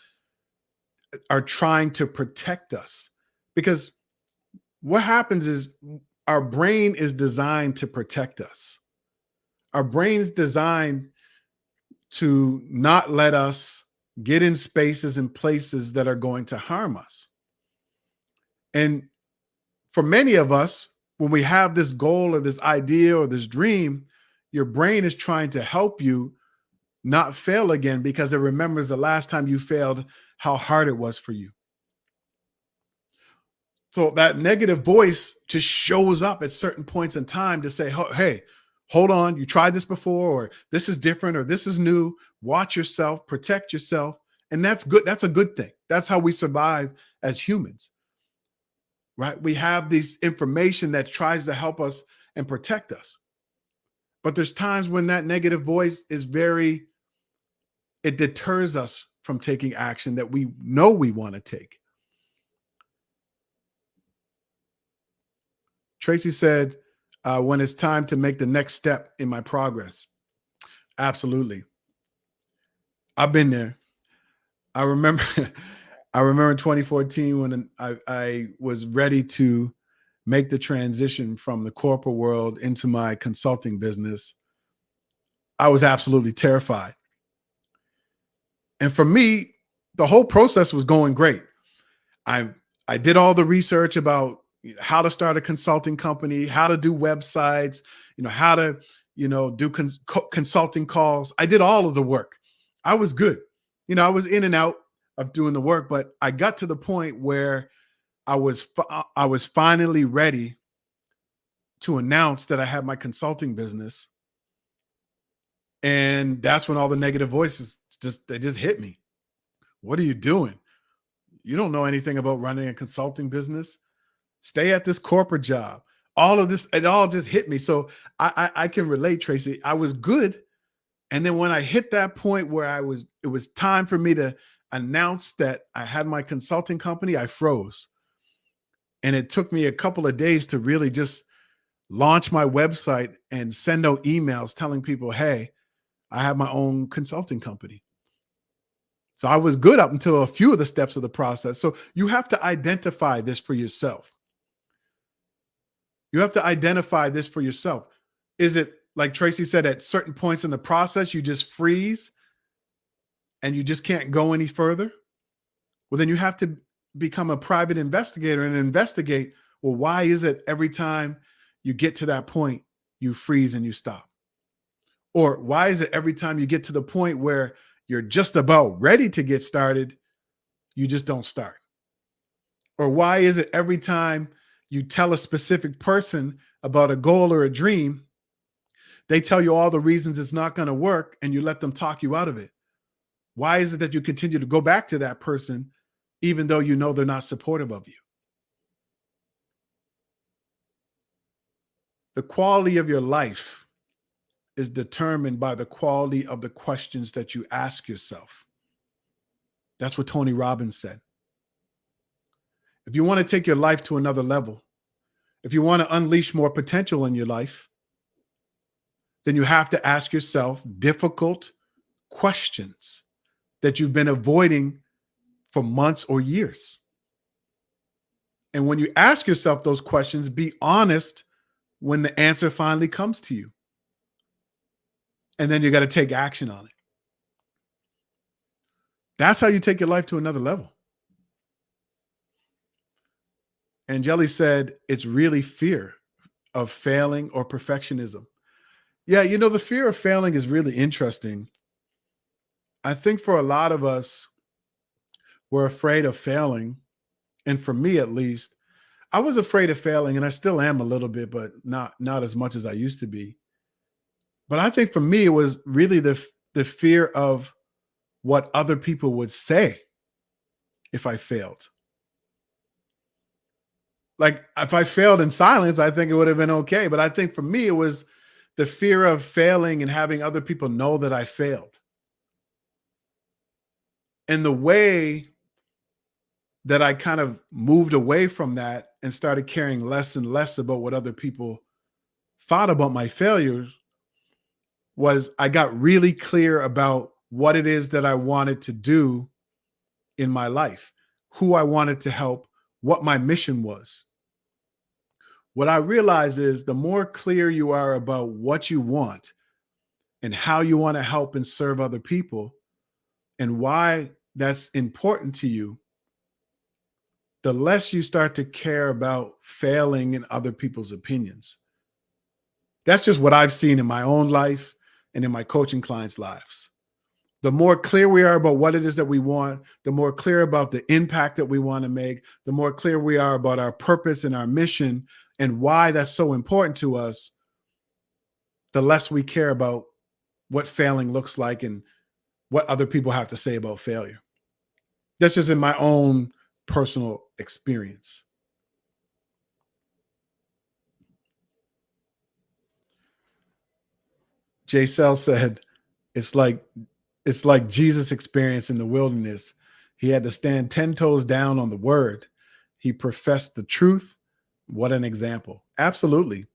are trying to protect us. Because what happens is our brain is designed to protect us. Our brain's designed to not let us get in spaces and places that are going to harm us. And for many of us, when we have this goal or this idea or this dream, your brain is trying to help you not fail again because it remembers the last time you failed, how hard it was for you. So that negative voice just shows up at certain points in time to say, hey, hold on, you tried this before, or this is different, or this is new. Watch yourself, protect yourself. And that's good. That's a good thing. That's how we survive as humans, right? We have this information that tries to help us and protect us. But there's times when that negative voice it deters us from taking action that we know we want to take. Tracy said, when it's time to make the next step in my progress. Absolutely. I've been there. I remember, I remember in 2014 when I was ready to make the transition from the corporate world into my consulting business. I was absolutely terrified. And for me, the whole process was going great. I I did all the research about how to start a consulting company, how to do websites, how to, do consulting calls. I did all of the work. I was good. I was in and out of doing the work, but I got to the point where I was finally ready to announce that I had my consulting business. And that's when all the negative voices they just hit me. What are you doing? You don't know anything about running a consulting business. Stay at this corporate job. All of this, it all just hit me. So I can relate, Tracy. I was good. And then when I hit that point where it was time for me to announce that I had my consulting company, I froze. And it took me a couple of days to really just launch my website and send out emails telling people, hey, I have my own consulting company. So I was good up until a few of the steps of the process. So you have to identify this for yourself. You have to identify this for yourself. Is it, like Tracy said, at certain points in the process, you just freeze and you just can't go any further? Well, then you have to become a private investigator and investigate, well, why is it every time you get to that point, you freeze and you stop? Or why is it every time you get to the point where you're just about ready to get started, you just don't start? Or why is it every time you tell a specific person about a goal or a dream, they tell you all the reasons it's not going to work and you let them talk you out of it? Why is it that you continue to go back to that person even though you know they're not supportive of you? The quality of your life is determined by the quality of the questions that you ask yourself. That's what Tony Robbins said. If you want to take your life to another level, if you want to unleash more potential in your life, then you have to ask yourself difficult questions that you've been avoiding for months or years. And when you ask yourself those questions, be honest when the answer finally comes to you. And then you got to take action on it. That's how you take your life to another level. Angeli said, it's really fear of failing or perfectionism. Yeah, the fear of failing is really interesting. I think for a lot of us, we're afraid of failing. And for me, at least, I was afraid of failing, and I still am a little bit, but not as much as I used to be. But I think for me, it was really the fear of what other people would say if I failed. Like, if I failed in silence, I think it would have been okay. But I think for me, it was the fear of failing and having other people know that I failed. And the way that I kind of moved away from that and started caring less and less about what other people thought about my failures was I got really clear about what it is that I wanted to do in my life, who I wanted to help, what my mission was. What I realize is the more clear you are about what you want and how you want to help and serve other people and why that's important to you, the less you start to care about failing in other people's opinions. That's just what I've seen in my own life and in my coaching clients' lives. The more clear we are about what it is that we want, the more clear about the impact that we want to make, the more clear we are about our purpose and our mission and why that's so important to us, the less we care about what failing looks like and what other people have to say about failure. That's just in my own personal experience. Jay Sell said, it's like it's like Jesus' experience in the wilderness. He had to stand 10 toes down on the word. He professed the truth. What an example. Absolutely.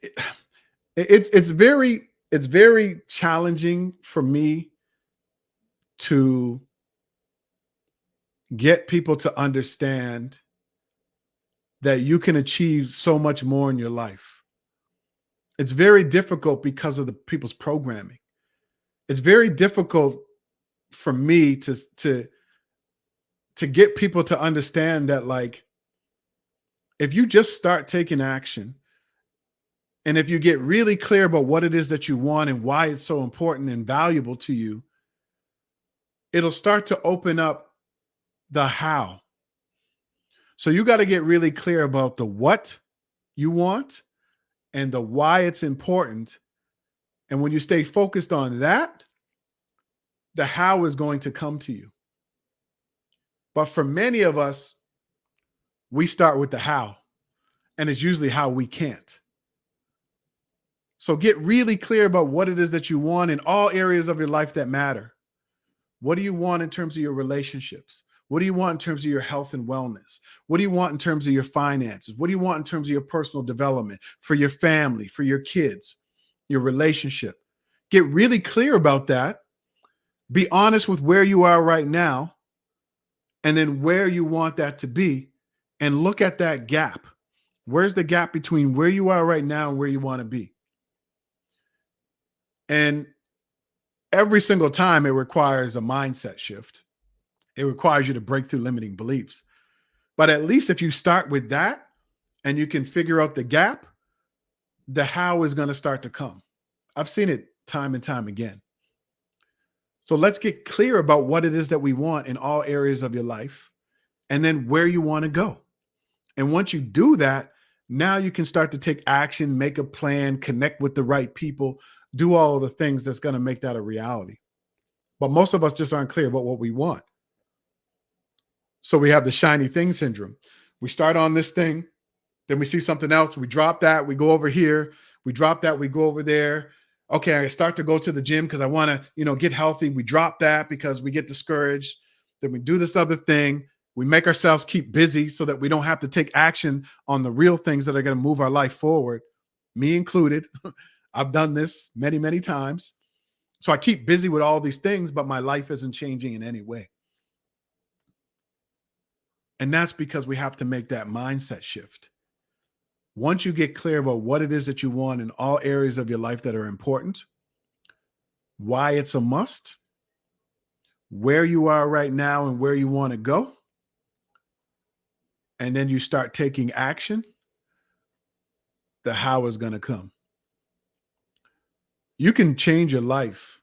It- it's very challenging for me to get people to understand that you can achieve so much more in your life. It's very difficult because of the people's programming. It's very difficult for me to get people to understand that, like, if you just start taking action and if you get really clear about what it is that you want and why it's so important and valuable to you, it'll start to open up the how. So you got to get really clear about the what you want and the why it's important. And when you stay focused on that, the how is going to come to you. But for many of us, we start with the how, and it's usually how we can't. So get really clear about what it is that you want in all areas of your life that matter. What do you want in terms of your relationships? What do you want in terms of your health and wellness? What do you want in terms of your finances? What do you want in terms of your personal development, for your family, for your kids, your relationship? Get really clear about that. Be honest with where you are right now and then where you want that to be, and look at that gap. Where's the gap between where you are right now and where you want to be? And every single time it requires a mindset shift. It requires you to break through limiting beliefs. But at least if you start with that and you can figure out the gap, the how is going to start to come. I've seen it time and time again. So let's get clear about what it is that we want in all areas of your life and then where you want to go. And once you do that, now you can start to take action, make a plan, connect with the right people, do all of the things that's going to make that a reality. But most of us just aren't clear about what we want. So we have the shiny thing syndrome. We start on this thing, then we see something else, we drop that, we go over here, we drop that, we go over there. Okay, I start to go to the gym because I want to, get healthy. We drop that because we get discouraged. Then we do this other thing. We make ourselves keep busy so that we don't have to take action on the real things that are going to move our life forward, me included. I've done this many, many times. So I keep busy with all these things, but my life isn't changing in any way. And that's because we have to make that mindset shift. Once you get clear about what it is that you want in all areas of your life that are important, why it's a must, where you are right now and where you want to go, and then you start taking action, the how is going to come. You can change your life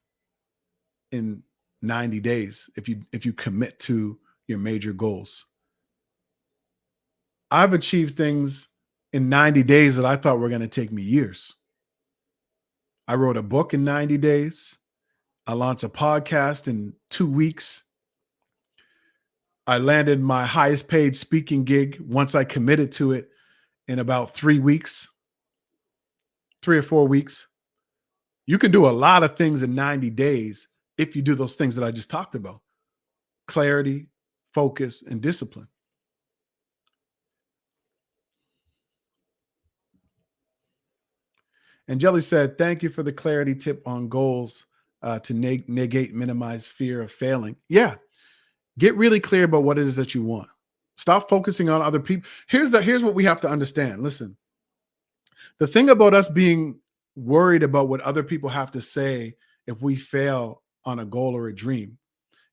in 90 days if you commit to, your major goals. I've achieved things in 90 days that I thought were going to take me years. I wrote a book in 90 days. I launched a podcast in 2 weeks. I landed my highest paid speaking gig once I committed to it in about 3 weeks, 3 or 4 weeks. You can do a lot of things in 90 days if you do those things that I just talked about: clarity, focus, and discipline. And Jelly said, thank you for the clarity tip on goals to negate, minimize fear of failing. Yeah, get really clear about what it is that you want. Stop focusing on other people. Here's what we have to understand. Listen, the thing about us being worried about what other people have to say if we fail on a goal or a dream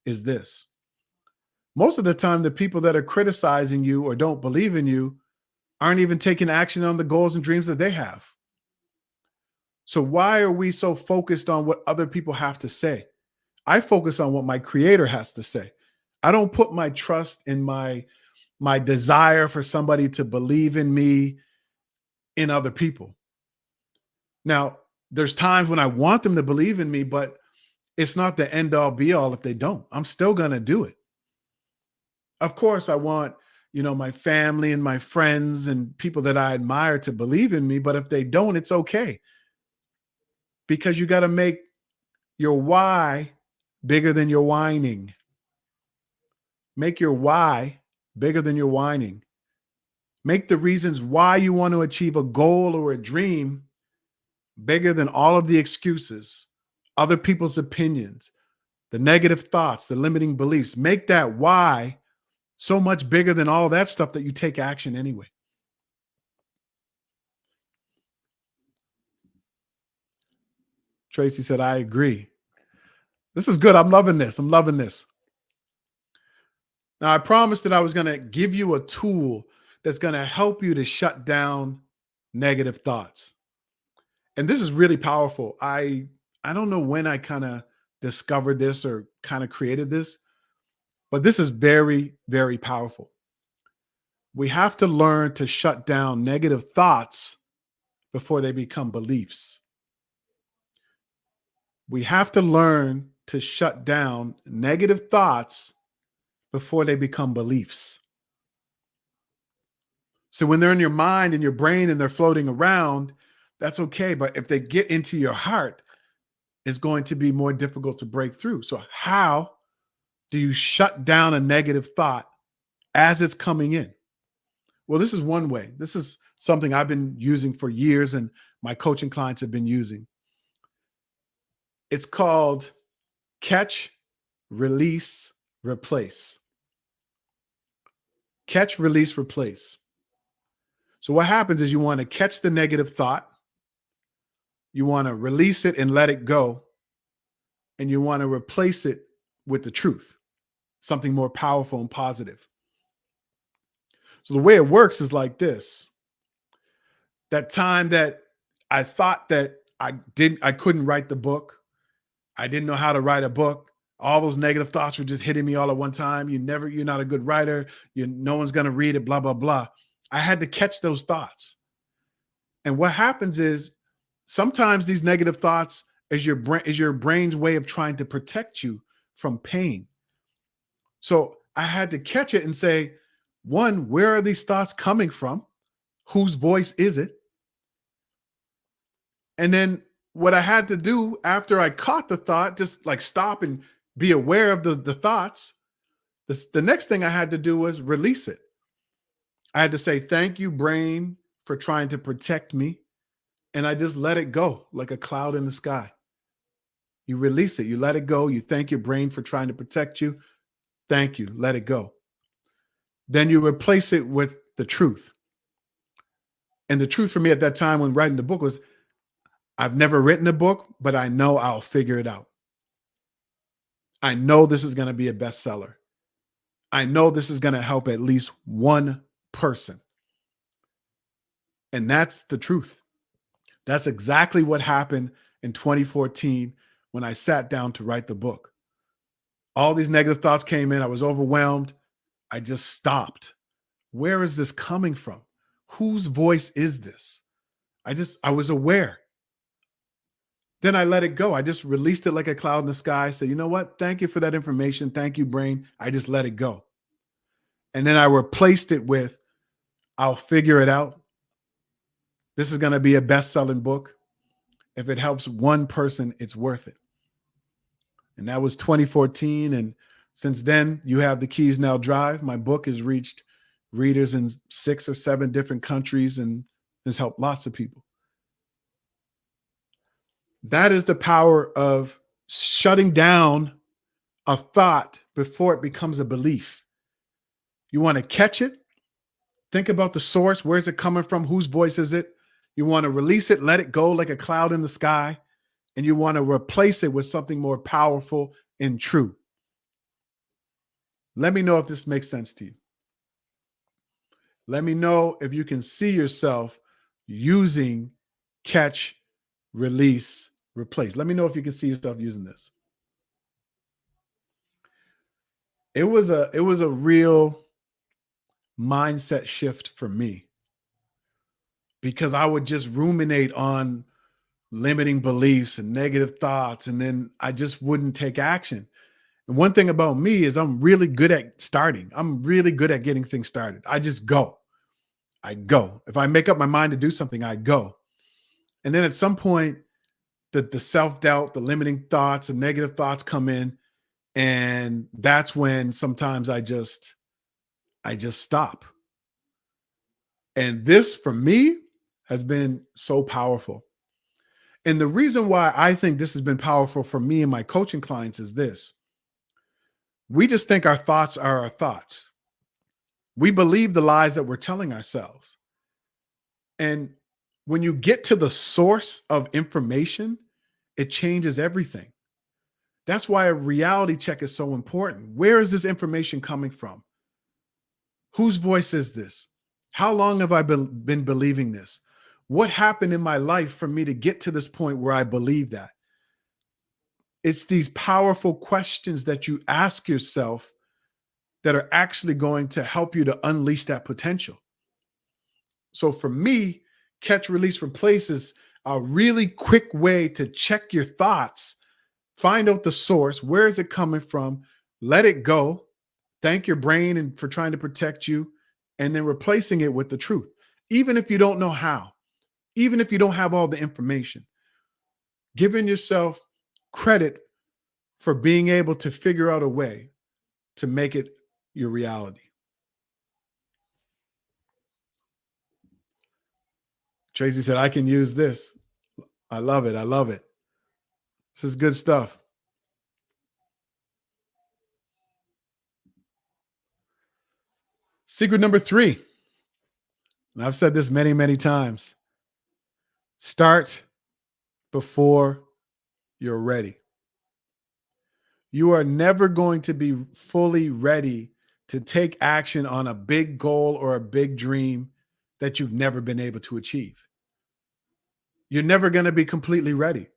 is this. Most of the time, the people that are criticizing you or don't believe in you aren't even taking action on the goals and dreams that they have. So why are we so focused on what other people have to say? I focus on what my creator has to say. I don't put my trust in my desire for somebody to believe in me in other people. Now, there's times when I want them to believe in me, but it's not the end all be all if they don't. I'm still going to do it. Of course, I want, my family and my friends and people that I admire to believe in me, but if they don't, it's okay. Because you got to make your why bigger than your whining. Make your why bigger than your whining. Make the reasons why you want to achieve a goal or a dream bigger than all of the excuses, other people's opinions, the negative thoughts, the limiting beliefs. Make that why so much bigger than all that stuff that you take action anyway. Tracy said, I agree. This is good. I'm loving this. I'm loving this. Now, I promised that I was going to give you a tool that's going to help you to shut down negative thoughts. And this is really powerful. I don't know when I kind of discovered this or kind of created this, but this is very, very powerful. We have to learn to shut down negative thoughts before they become beliefs. We have to learn to shut down negative thoughts before they become beliefs. So when they're in your mind and your brain and they're floating around, that's okay. But if they get into your heart, it's going to be more difficult to break through. So how do you shut down a negative thought as it's coming in? Well, this is one way. This is something I've been using for years and my coaching clients have been using. It's called catch, release, replace. Catch, release, replace. So what happens is you want to catch the negative thought, you want to release it and let it go, and you want to replace it with the truth, something more powerful and positive. So the way it works is like this. That time that I thought that I couldn't write the book, I didn't know how to write a book. All those negative thoughts were just hitting me all at one time. You're not a good writer. No one's going to read it, blah, blah, blah. I had to catch those thoughts. And what happens is sometimes these negative thoughts is your brain's way of trying to protect you from pain. So I had to catch it and say, one, where are these thoughts coming from? Whose voice is it? And then what I had to do after I caught the thought, just like stop and be aware of the thoughts. The next thing I had to do was release it. I had to say, thank you, brain, for trying to protect me. And I just let it go like a cloud in the sky. You release it, you let it go. You thank your brain for trying to protect you. Thank you, let it go. Then you replace it with the truth. And the truth for me at that time when writing the book was, I've never written a book, but I know I'll figure it out. I know this is going to be a bestseller. I know this is going to help at least one person. And that's the truth. That's exactly what happened in 2014 when I sat down to write the book. All these negative thoughts came in. I was overwhelmed. I just stopped. Where is this coming from? Whose voice is this? I was aware. Then I let it go. I just released it like a cloud in the sky. Said, you know what? Thank you for that information. Thank you, brain. I just let it go. And then I replaced it with, I'll figure it out. This is going to be a best-selling book. If it helps one person, it's worth it. And that was 2014. And since then, You Have the Keys Now Drive. My book has reached readers in 6 or 7 different countries and has helped lots of people. That is the power of shutting down a thought before it becomes a belief. You want to catch it. Think about the source. Where's it coming from? Whose voice is it? You want to release it, let it go like a cloud in the sky. And you want to replace it with something more powerful and true. Let me know if this makes sense to you. Let me know if you can see yourself using catch, release, replace. Let me know if you can see yourself using this. It was a real mindset shift for me, because I would just ruminate on limiting beliefs and negative thoughts, and then I just wouldn't take action. And one thing about me is I'm really good at starting. I'm really good at getting things started. I just go. I go. If I make up my mind to do something, I go. And then at some point, the self-doubt, the limiting thoughts, the negative thoughts come in. And that's when sometimes I just stop. And this for me has been so powerful. And the reason why I think this has been powerful for me and my coaching clients is this. We just think our thoughts are our thoughts. We believe the lies that we're telling ourselves. And when you get to the source of information, it changes everything. That's why a reality check is so important. Where is this information coming from? Whose voice is this? How long have I been believing this? What happened in my life for me to get to this point where I believe that? It's these powerful questions that you ask yourself that are actually going to help you to unleash that potential. So for me, catch, release, replace is a really quick way to check your thoughts, find out the source. Where is it coming from? Let it go. Thank your brain and for trying to protect you, and then replacing it with the truth. Even if you don't know how, even if you don't have all the information, giving yourself credit for being able to figure out a way to make it your reality. Tracy said, I can use this. I love it. I love it. This is good stuff. Secret number 3. And I've said this many, many times. Start before you're ready. You are never going to be fully ready to take action on a big goal or a big dream that you've never been able to achieve. You're never going to be completely ready.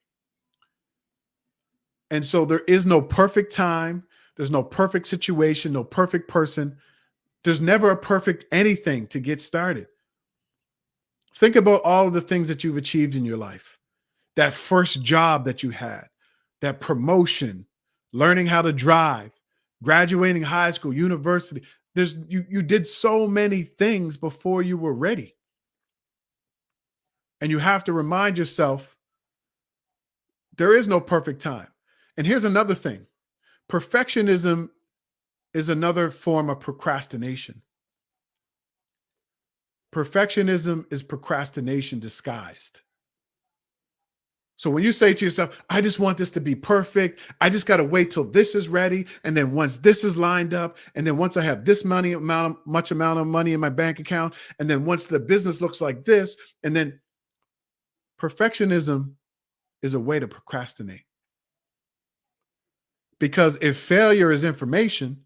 And so there is no perfect time. There's no perfect situation, no perfect person. There's never a perfect anything to get started. Think about all of the things that you've achieved in your life. That first job that you had, that promotion, learning how to drive, graduating high school, university. You did so many things before you were ready. And you have to remind yourself there is no perfect time. And here's another thing. Perfectionism is another form of procrastination. Perfectionism is procrastination disguised. So when you say to yourself, I just want this to be perfect, I just got to wait till this is ready. And then once this is lined up, and then once I have this much amount of money in my bank account, and then once the business looks like this, and then perfectionism is a way to procrastinate. Because if failure is information,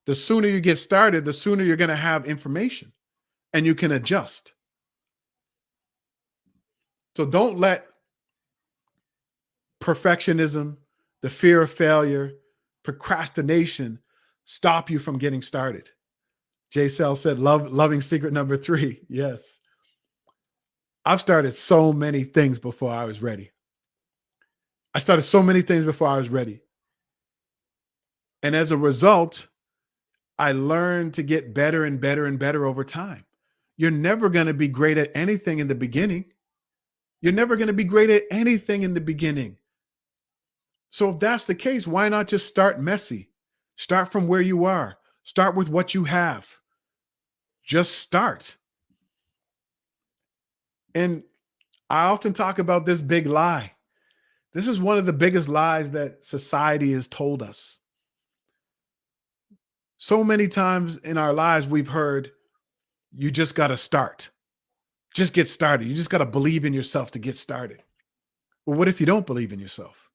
the sooner you get started, the sooner you're going to have information and you can adjust. So don't let perfectionism, the fear of failure, procrastination stop you from getting started. J Cell said, loving secret number three. Yes. I've started so many things before I was ready. I started so many things before I was ready. And as a result, I learned to get better and better and better over time. You're never going to be great at anything in the beginning. You're never going to be great at anything in the beginning. So if that's the case, why not just start messy? Start from where you are. Start with what you have. Just start. And I often talk about this big lie. This is one of the biggest lies that society has told us. So many times in our lives, we've heard, you just got to start. Just get started. You just got to believe in yourself to get started. Well, what if you don't believe in yourself?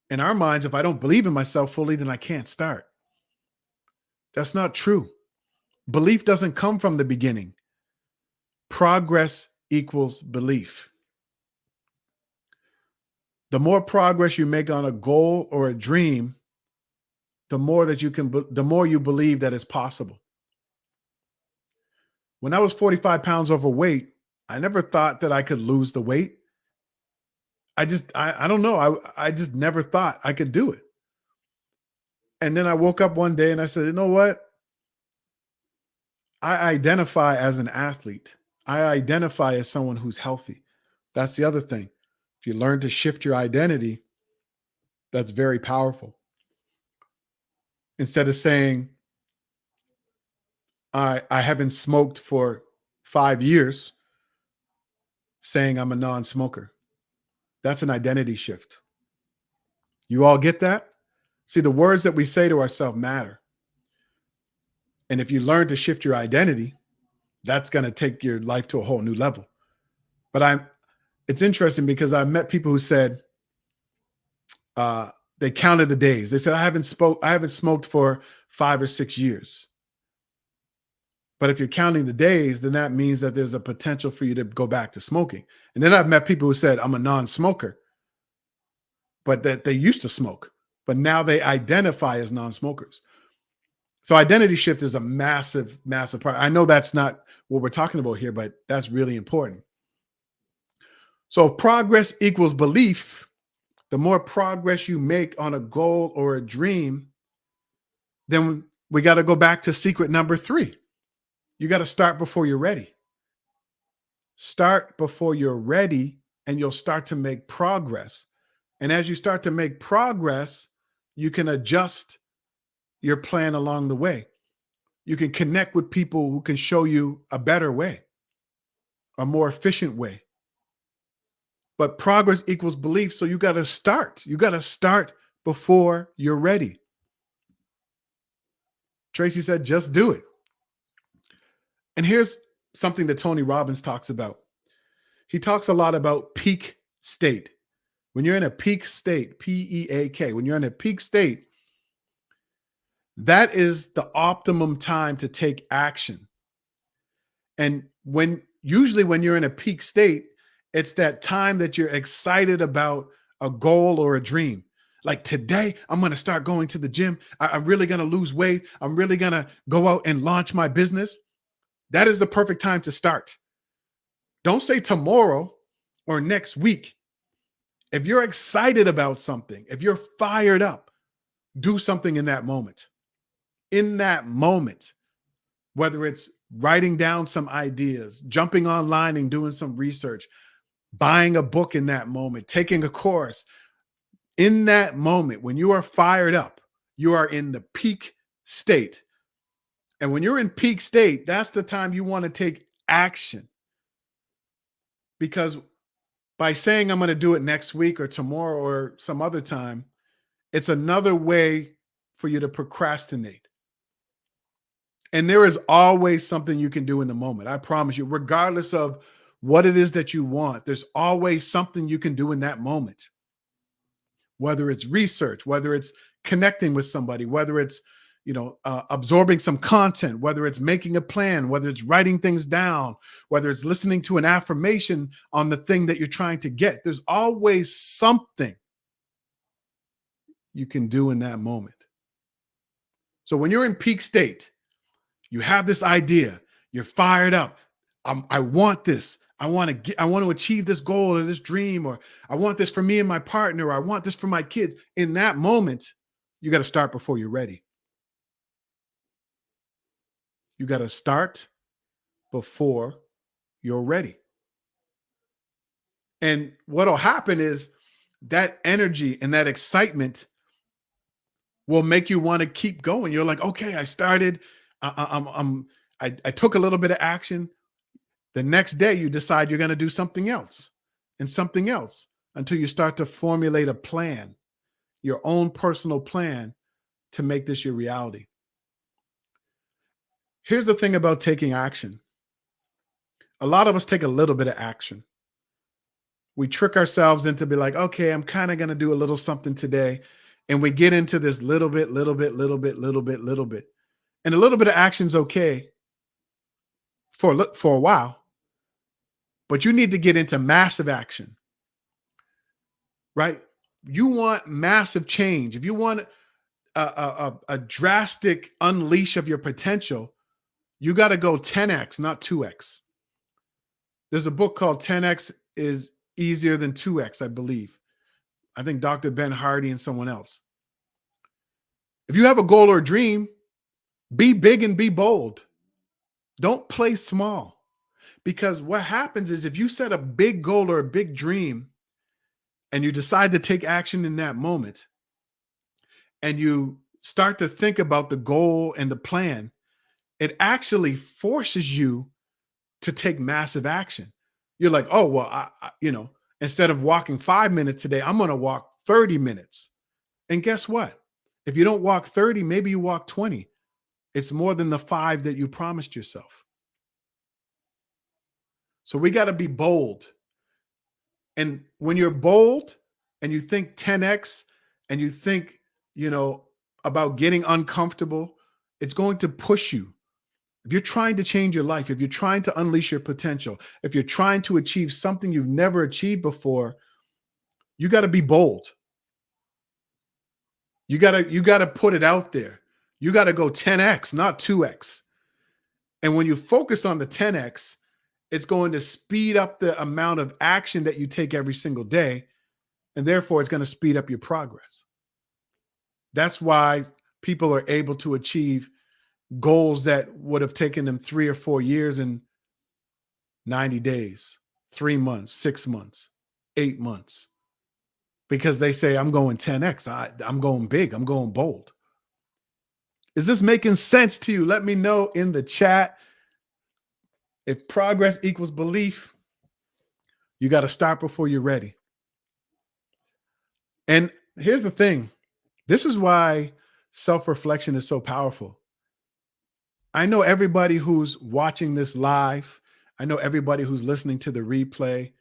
In our minds, if I don't believe in myself fully, then I can't start. That's not true. Belief doesn't come from the beginning. Progress equals belief. The more progress you make on a goal or a dream, the more the more you believe that it's possible. When I was 45 pounds overweight, I never thought that I could lose the weight. I don't know. I just never thought I could do it. And then I woke up one day and I said, you know what? I identify as an athlete. I identify as someone who's healthy. That's the other thing. If you learn to shift your identity, that's very powerful. Instead of saying, I haven't smoked for 5 years, saying I'm a non-smoker. That's an identity shift. You all get that? See, the words that we say to ourselves matter. And if you learn to shift your identity, that's going to take your life to a whole new level. But it's interesting because I've met people who said they counted the days. They said, I haven't smoked for 5 or 6 years. But if you're counting the days, then that means that there's a potential for you to go back to smoking. And then I've met people who said, I'm a non-smoker, but that they used to smoke, but now they identify as non-smokers. So identity shift is a massive, massive part. I know that's not what we're talking about here, but that's really important. So if progress equals belief, the more progress you make on a goal or a dream, then we got to go back to secret number three. You got to start before you're ready. Start before you're ready, and you'll start to make progress. And as you start to make progress, you can adjust your plan along the way. You can connect with people who can show you a better way, a more efficient way. But progress equals belief. So you got to start. You got to start before you're ready. Tracy said, just do it. And here's something that Tony Robbins talks about. He talks a lot about peak state. When you're in a peak state, P-E-A-K, when you're in a peak state, that is the optimum time to take action. And usually when you're in a peak state, it's that time that you're excited about a goal or a dream. Like today, I'm going to start going to the gym. I'm really going to lose weight. I'm really going to go out and launch my business. That is the perfect time to start. Don't say tomorrow or next week. If you're excited about something, if you're fired up, do something in that moment. In that moment, whether it's writing down some ideas, jumping online and doing some research, buying a book in that moment, taking a course. In that moment, when you are fired up, you are in the peak state. And when you're in peak state, that's the time you want to take action. Because by saying I'm going to do it next week or tomorrow or some other time, it's another way for you to procrastinate. And there is always something you can do in the moment. I promise you, regardless of what it is that you want, there's always something you can do in that moment. Whether it's research, whether it's connecting with somebody, whether it's absorbing some content, whether it's making a plan, whether it's writing things down, whether it's listening to an affirmation on the thing that you're trying to get. There's always something you can do in that moment. So when you're in peak state, You have this idea. You're fired up. I want this. I want to achieve this goal or this dream, or I want this for me and my partner, or I want this for my kids. In that moment, you got to start before you're ready. You got to start before you're ready. And what'll happen is that energy and that excitement will make you want to keep going. You're like, okay, I started. I took a little bit of action. The next day, you decide you're going to do something else and something else until you start to formulate a plan, your own personal plan to make this your reality. Here's the thing about taking action. A lot of us take a little bit of action. We trick ourselves into be like, okay, I'm kind of going to do a little something today. And we get into this little bit, little bit, little bit, little bit, little bit. And a little bit of action's okay for a while, but you need to get into massive action, right? You want massive change. If you want a drastic unleash of your potential, you got to go 10x, not 2x. There's a book called 10x is easier than 2x, I believe. I think Dr. Ben Hardy and someone else. If you have a goal or a dream, be big and be bold. Don't play small. Because what happens is if you set a big goal or a big dream and you decide to take action in that moment and you start to think about the goal and the plan, it actually forces you to take massive action. You're like, oh, well, instead of walking 5 minutes today, I'm going to walk 30 minutes. And guess what? If you don't walk 30, maybe you walk 20. It's more than the 5 that you promised yourself. So we got to be bold. And when you're bold and you think 10x and you think, about getting uncomfortable, it's going to push you. If you're trying to change your life, if you're trying to unleash your potential, if you're trying to achieve something you've never achieved before, you got to be bold. You got to put it out there. You got to go 10x, not 2x. And when you focus on the 10x, it's going to speed up the amount of action that you take every single day. And therefore, it's going to speed up your progress. That's why people are able to achieve goals that would have taken them 3 or 4 years in 90 days, 3 months, 6 months, 8 months. Because they say, I'm going 10x. I'm going big. I'm going bold. Is this making sense to you? Let me know in the chat. If progress equals belief, you got to start before you're ready. And here's the thing. This is why self-reflection is so powerful. I know everybody who's watching this live. I know everybody who's listening to the replay.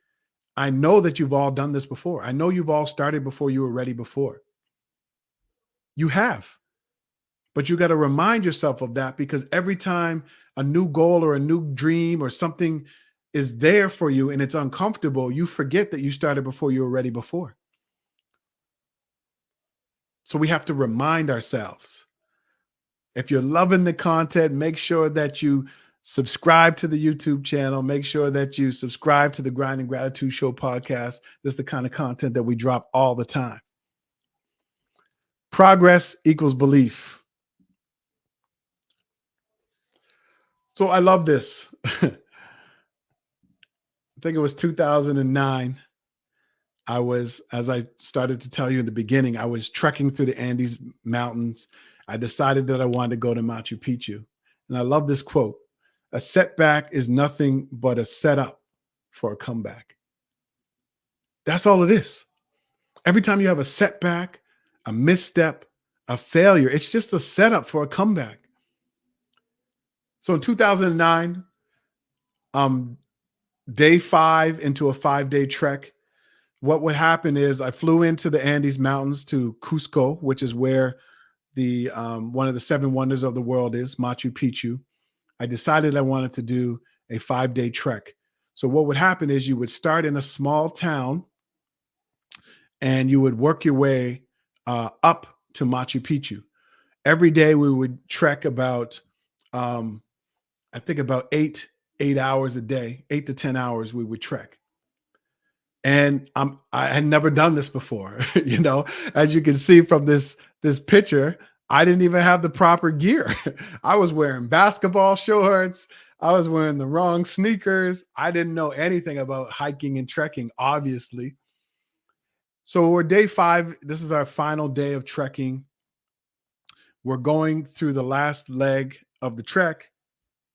I know that you've all done this before. I know you've all started before you were ready before. You have. But you got to remind yourself of that, because every time a new goal or a new dream or something is there for you and it's uncomfortable, you forget that you started before you were ready before. So we have to remind ourselves. If you're loving the content, make sure that you subscribe to the YouTube channel. Make sure that you subscribe to the Grind and Gratitude Show podcast. This is the kind of content that we drop all the time. Progress equals belief. So I love this. I think it was 2009. I was, as I started to tell you in the beginning, I was trekking through the Andes Mountains. I decided that I wanted to go to Machu Picchu. And I love this quote: a setback is nothing but a setup for a comeback. That's all it is. Every time you have a setback, a misstep, a failure, it's just a setup for a comeback. So in 2009, day 5 into a 5-day trek, what would happen is I flew into the Andes Mountains to Cusco, which is where the one of the 7 wonders of the world is, Machu Picchu. I decided I wanted to do a 5-day trek. So what would happen is you would start in a small town and you would work your way up to Machu Picchu. Every day we would trek about Um, I think about 8 hours a day, 8 to 10 hours we would trek. And I had never done this before. As you can see from this picture, I didn't even have the proper gear. I was wearing basketball shorts. I was wearing the wrong sneakers. I didn't know anything about hiking and trekking, obviously. So we're day 5. This is our final day of trekking. We're going through the last leg of the trek,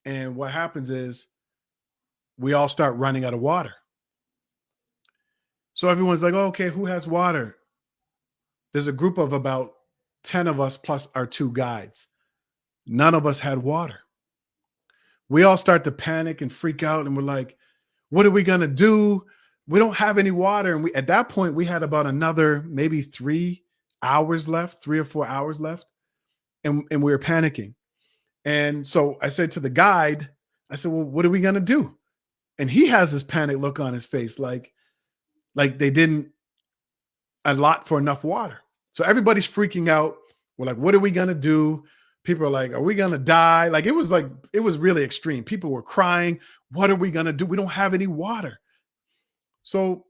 and what happens is we all start running out of water. So everyone's like, oh, okay, who has water? There's a group of about 10 of us plus our 2 guides. None of us had water. We all start to panic and freak out, and we're like, what are we going to do? We don't have any water. And at that point, we had about another maybe 3 hours left, 3 or 4 hours left. And we were panicking. And so I said to the guide, I said, well, what are we going to do? And he has this panic look on his face, like they didn't allot for enough water. So everybody's freaking out. We're like, what are we going to do? People are like, are we going to die? Like, it was really extreme. People were crying. What are we going to do? We don't have any water. So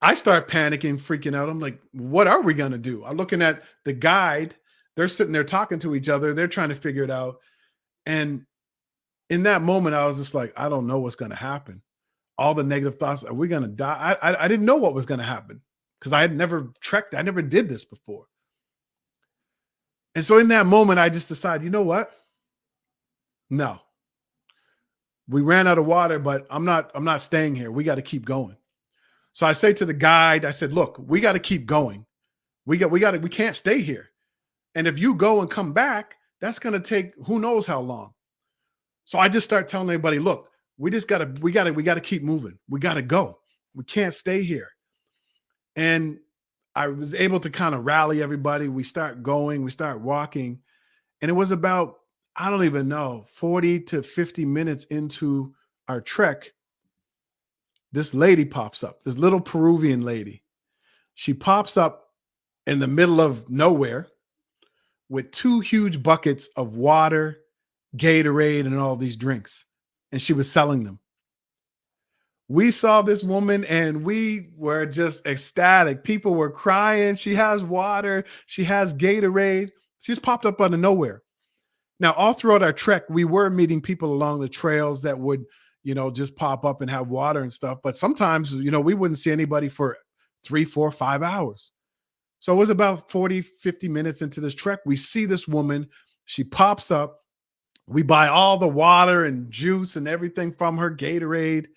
I start panicking, freaking out. I'm like, what are we going to do? I'm looking at the guide. They're sitting there talking to each other. They're trying to figure it out. And in that moment, I was just like, I don't know what's going to happen. All the negative thoughts, are we going to die? I didn't know what was going to happen because I had never trekked. I never did this before. And so in that moment, I just decided, you know what? No, we ran out of water, but I'm not staying here. We got to keep going. So I say to the guide, I said, look, we got to keep going. We can't stay here. And if you go and come back, that's going to take who knows how long. So I just start telling everybody, look, we got to keep moving. We got to go. We can't stay here. And I was able to kind of rally everybody. We start going, we start walking. And it was about, I don't even know, 40 to 50 minutes into our trek. This lady pops up, this little Peruvian lady. She pops up in the middle of nowhere with 2 huge buckets of water, Gatorade, and all these drinks. And she was selling them. We saw this woman and we were just ecstatic. People were crying. She has water. She has Gatorade. She's popped up out of nowhere. Now, all throughout our trek, we were meeting people along the trails that would, just pop up and have water and stuff. But sometimes, we wouldn't see anybody for 3, 4, 5 hours. So it was about 40, 50 minutes into this trek. We see this woman. She pops up. We buy all the water and juice and everything from her, Gatorade.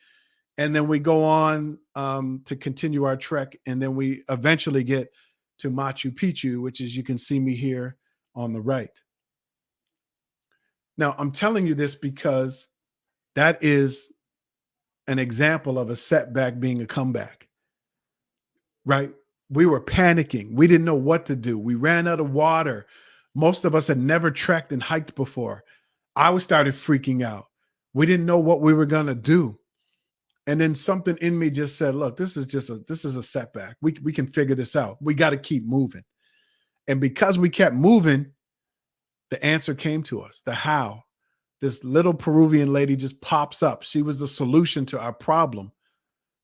And then we go on to continue our trek. And then we eventually get to Machu Picchu, which is, you can see me here on the right. Now, I'm telling you this because that is an example of a setback being a comeback, right? We were panicking. We didn't know what to do. We ran out of water. Most of us had never trekked and hiked before. I started freaking out. We didn't know what we were going to do. And then something in me just said, look, this is a setback. We can figure this out. We got to keep moving. And because we kept moving, the answer came to us, the how. This little Peruvian lady just pops up. She was the solution to our problem,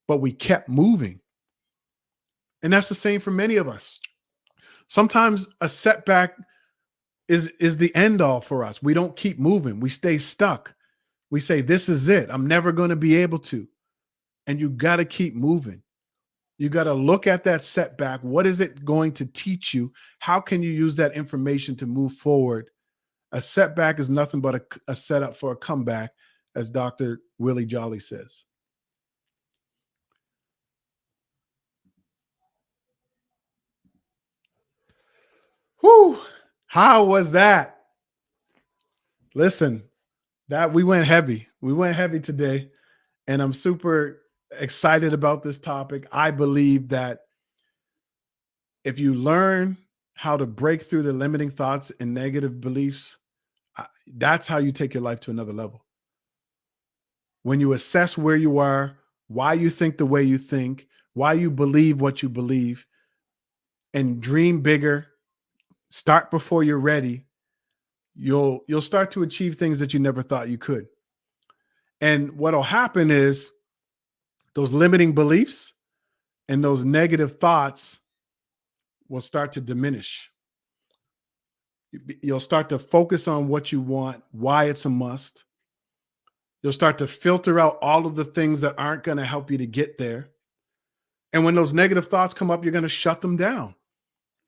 but we kept moving. And that's the same for many of us. Sometimes a setback is the end all for us. We don't keep moving. We stay stuck. We say, this is it. I'm never going to be able to. And you got to keep moving. You got to look at that setback. What is it going to teach you? How can you use that information to move forward? A setback is nothing but a setup for a comeback, as Dr. Willie Jolly says. Whew. How was that? Listen, that we went heavy. We went heavy today, and I'm super excited about this topic. I believe that if you learn how to break through the limiting thoughts and negative beliefs, that's how you take your life to another level. When you assess where you are, why you think the way you think, why you believe what you believe, and dream bigger, start before you're ready, you'll start to achieve things that you never thought you could. And what'll happen is those limiting beliefs and those negative thoughts will start to diminish. You'll start to focus on what you want, why it's a must. You'll start to filter out all of the things that aren't going to help you to get there. And when those negative thoughts come up, you're going to shut them down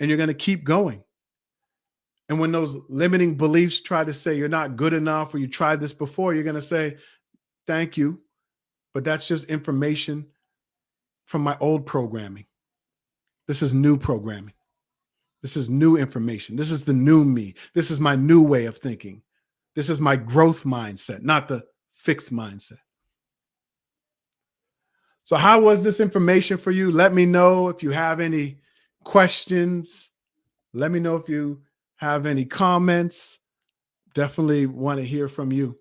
and you're going to keep going. And when those limiting beliefs try to say you're not good enough or you tried this before, you're going to say, thank you, but that's just information from my old programming. This is new programming. This is new information. This is the new me. This is my new way of thinking. This is my growth mindset, not the fixed mindset. So how was this information for you? Let me know if you have any questions. Let me know if you have any comments. Definitely want to hear from you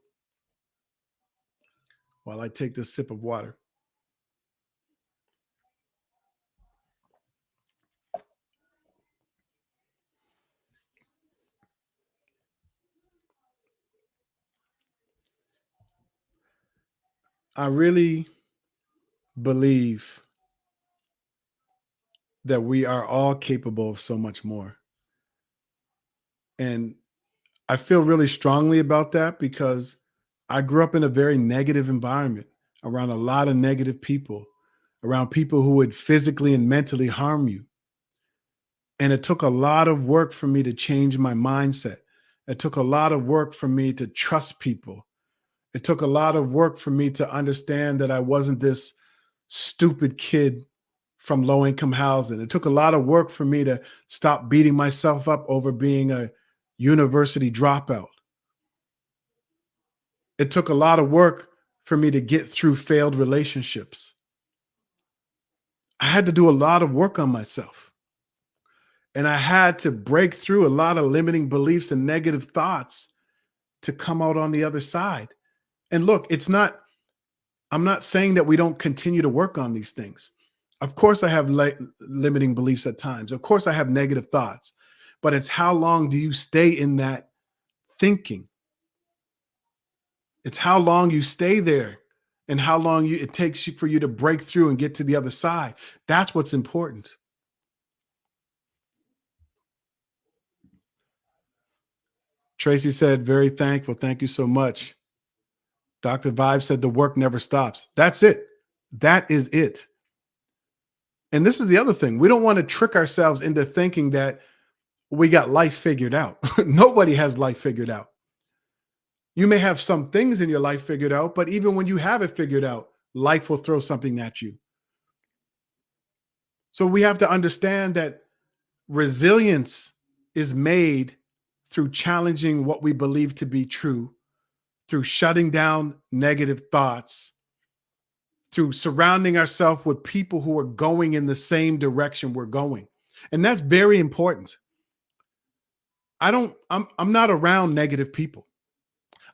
while I take this sip of water. I really believe that we are all capable of so much more. And I feel really strongly about that because I grew up in a very negative environment around a lot of negative people, around people who would physically and mentally harm you. And it took a lot of work for me to change my mindset. It took a lot of work for me to trust people. It took a lot of work for me to understand that I wasn't this stupid kid from low income housing. It took a lot of work for me to stop beating myself up over being a university dropout. It took a lot of work for me to get through failed relationships. I had to do a lot of work on myself. And I had to break through a lot of limiting beliefs and negative thoughts to come out on the other side. And look, I'm not saying that we don't continue to work on these things. Of course, I have limiting beliefs at times. Of course, I have negative thoughts. But it's how long do you stay in that thinking? It's how long you stay there and how long it takes for you to break through and get to the other side. That's what's important. Tracy said, very thankful. Thank you so much. Dr. Vibe said, the work never stops. That's it. That is it. And this is the other thing. We don't want to trick ourselves into thinking that we got life figured out. Nobody has life figured out. You may have some things in your life figured out, but even when you have it figured out, life will throw something at you. So we have to understand that resilience is made through challenging what we believe to be true, through shutting down negative thoughts, through surrounding ourselves with people who are going in the same direction we're going. And that's very important. I'm not around negative people.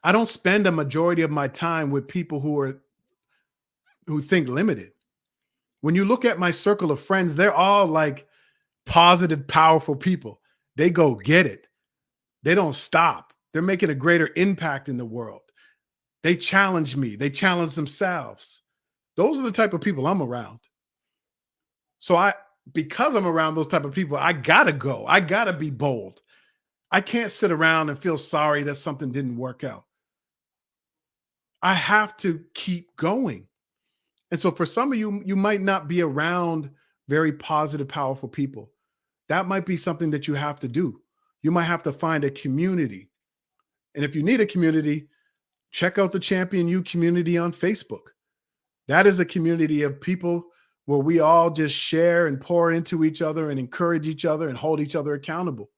I don't spend a majority of my time with people who think limited. When you look at my circle of friends, they're all like positive, powerful people. They go get it. They don't stop. They're making a greater impact in the world. They challenge me. They challenge themselves. Those are the type of people I'm around. So because I'm around those type of people, I gotta go. I gotta be bold. I can't sit around and feel sorry that something didn't work out. I have to keep going. And so for some of you, you might not be around very positive, powerful people. That might be something that you have to do. You might have to find a community. And if you need a community, check out the Champion You community on Facebook. That is a community of people where we all just share and pour into each other and encourage each other and hold each other accountable.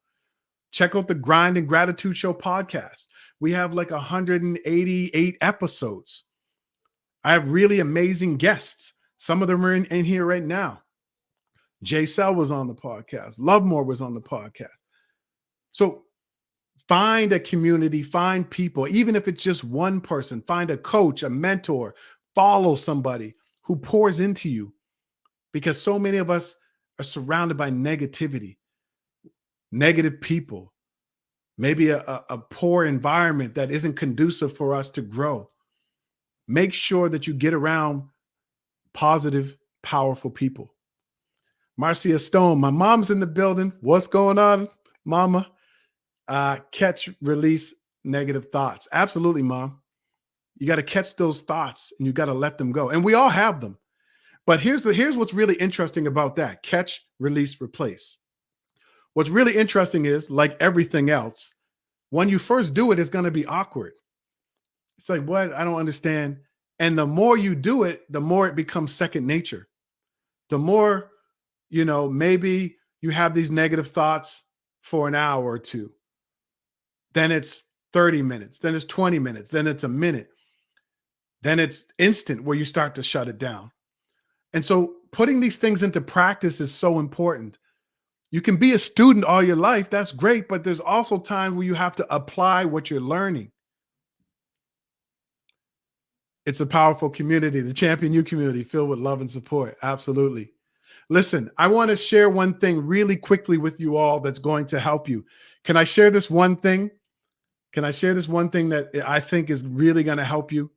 Check out the Grind and Gratitude Show podcast. We have like 188 episodes. I have really amazing guests. Some of them are in here right now. Jay Sell was on the podcast. Lovemore was on the podcast. So find a community, find people, even if it's just one person, find a coach, a mentor, follow somebody who pours into you, because so many of us are surrounded by negativity, negative people. maybe a poor environment that isn't conducive for us to grow. Make sure that you get around positive, powerful people. Marcia Stone, my mom's in the building. What's going on, mama? Catch, release negative thoughts. Absolutely, mom. You got to catch those thoughts and you got to let them go. And we all have them. But here's what's really interesting about that. Catch, release, replace. What's really interesting is, like everything else, when you first do it, it's going to be awkward. It's like, what? I don't understand. And the more you do it, the more it becomes second nature. The more, maybe you have these negative thoughts for an hour or two. Then it's 30 minutes. Then it's 20 minutes. Then it's a minute. Then it's instant where you start to shut it down. And so putting these things into practice is so important. You can be a student all your life. That's great. But there's also times where you have to apply what you're learning. It's a powerful community, the Champion You community, filled with love and support. Absolutely. Listen, I want to share one thing really quickly with you all that's going to help you. Can I share this one thing? Can I share this one thing that I think is really going to help you?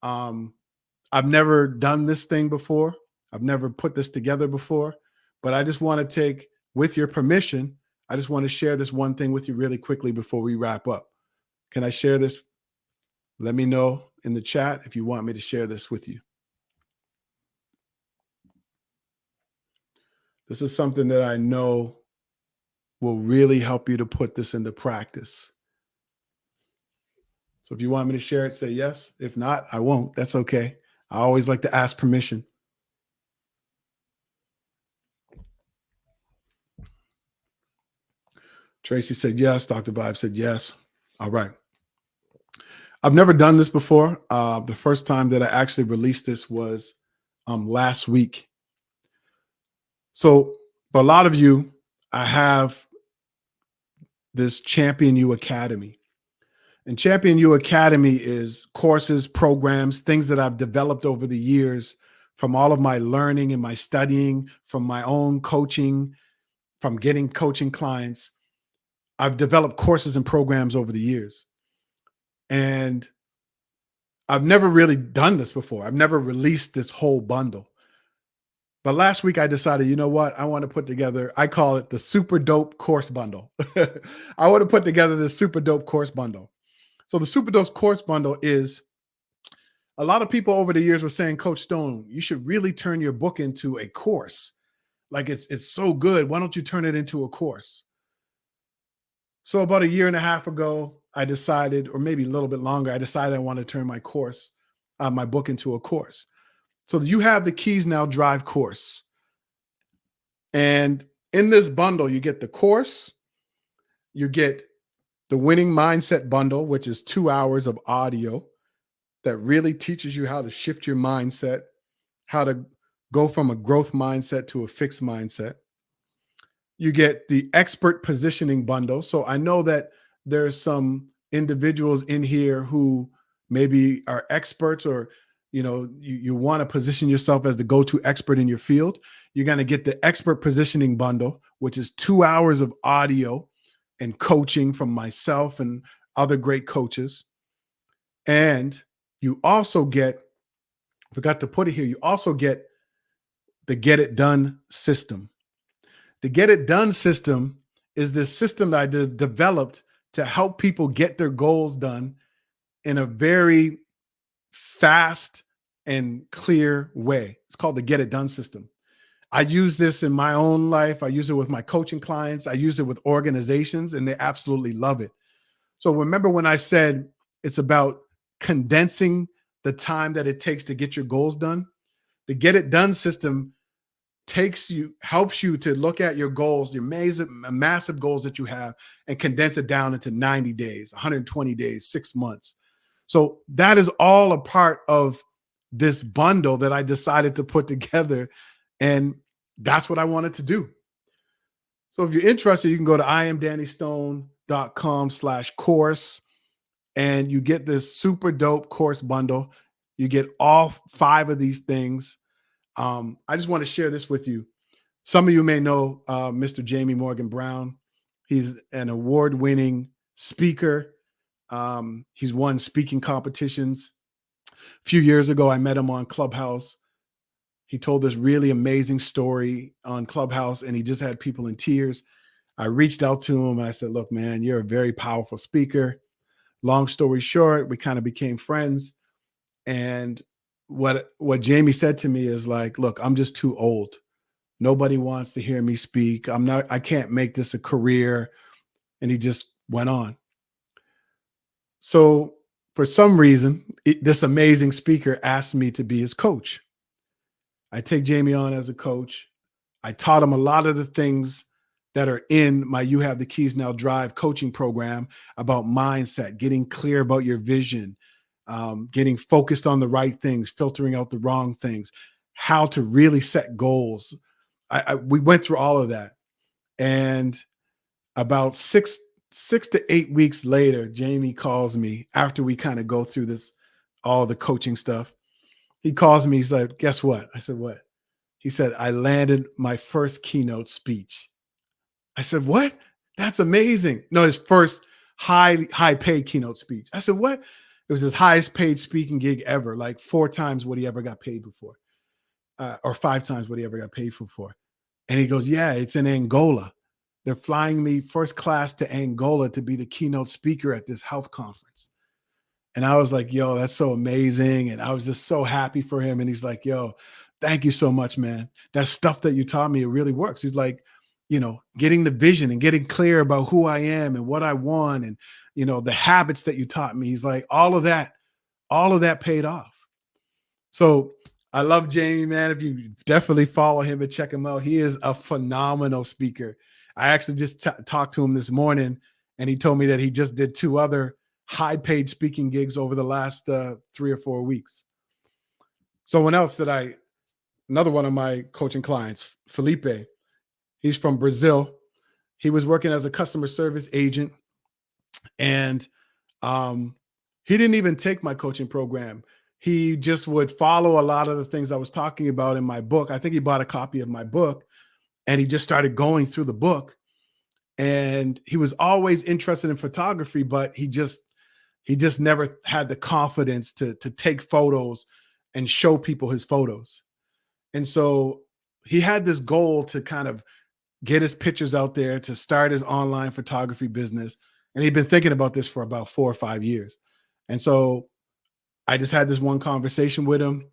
I've never done this thing before. I've never put this together before, but I just want to take, with your permission, I just want to share this one thing with you really quickly before we wrap up. Can I share this? Let me know in the chat if you want me to share this with you. This is something that I know will really help you to put this into practice. So if you want me to share it, say yes. If not, I won't. That's okay. I always like to ask permission. Tracy said yes. Dr. Vibe said yes. All right. I've never done this before. The first time that I actually released this was last week. So for a lot of you, I have this Champion You Academy. And Champion You Academy is courses, programs, things that I've developed over the years from all of my learning and my studying, from my own coaching, from getting coaching clients. I've developed courses and programs over the years. And I've never really done this before. I've never released this whole bundle. But last week I decided, you know what? I want to put together, I call it the super dope course bundle. I want to put together this super dope course bundle. So the super dope course bundle is, a lot of people over the years were saying, Coach Stone, you should really turn your book into a course. Like it's so good. Why don't you turn it into a course? So about a year and a half ago, I decided, or maybe a little bit longer, I decided I want to turn my course, my book into a course. So you have the Keys Now Drive course. And in this bundle, you get the course, you get the Winning Mindset bundle, which is 2 hours of audio that really teaches you how to shift your mindset, how to go from a growth mindset to a fixed mindset. You get the expert positioning bundle. So I know that there's some individuals in here who maybe are experts, or you want to position yourself as the go-to expert in your field. You're going to get the expert positioning bundle, which is 2 hours of audio and coaching from myself and other great coaches. And you also get, forgot to put it here, you also get the Get It Done system. The Get It Done system is this system that I developed to help people get their goals done in a very fast and clear way. It's called the Get It Done system. I use this in my own life. I use it with my coaching clients. I use it with organizations, and they absolutely love it. So remember when I said it's about condensing the time that it takes to get your goals done? The Get It Done system helps you to look at your goals, your massive goals that you have, and condense it down into 90 days, 120 days, 6 months. So that is all a part of this bundle that I decided to put together. And that's what I wanted to do. So if you're interested, you can go to iamdannystone.com/course, and you get this super dope course bundle. You get all 5 of these things. I just want to share this with you. Some of you may know Mr. Jamie Morgan Brown. He's an award-winning speaker. He's won speaking competitions. A few years ago, I met him on Clubhouse. He told this really amazing story on Clubhouse, and he just had people in tears. I reached out to him and I said, "Look, man, you're a very powerful speaker." Long story short, we kind of became friends. And what Jamie said to me is like, "Look, I'm just too old. Nobody wants to hear me speak. I can't make this a career." And he just went on. So for some reason, this amazing speaker asked me to be his coach. I take Jamie on as a coach. I taught him a lot of the things that are in my You Have the Keys Now Drive coaching program about mindset, getting clear about your vision, getting focused on the right things, filtering out the wrong things, how to really set goals. We went through all of that. And about six to 8 weeks later, Jamie calls me after we kind of go through this, all the coaching stuff. He calls me. He's like, "Guess what?" I said, "What?" He said, "I landed my first keynote speech." I said, "What? That's amazing." No, his first high paid keynote speech. I said, "What?" It was his highest paid speaking gig ever, like 4 times what he ever got paid before, or 5 times what he ever got paid for. And he goes, "Yeah, it's in Angola. They're flying me first class to Angola to be the keynote speaker at this health conference." And I was like, "Yo, that's so amazing." And I was just so happy for him. And he's like, "Yo, thank you so much, man. That stuff that you taught me, it really works." He's like, getting the vision and getting clear about who I am and what I want, and, the habits that you taught me. He's like, all of that paid off. So I love Jamie, man. If you definitely follow him and check him out, he is a phenomenal speaker. I actually just talked to him this morning, and he told me that he just did 2 other high paid speaking gigs over the last 3 or 4 weeks. Someone else another one of my coaching clients, Felipe, he's from Brazil. He was working as a customer service agent, and he didn't even take my coaching program. He just would follow a lot of the things I was talking about in my book. I think he bought a copy of my book, and he just started going through the book. And he was always interested in photography, but he just never had the confidence to take photos and show people his photos. And so he had this goal to kind of get his pictures out there, to start his online photography business. And he'd been thinking about this for about 4 or 5 years. And so I just had this one conversation with him.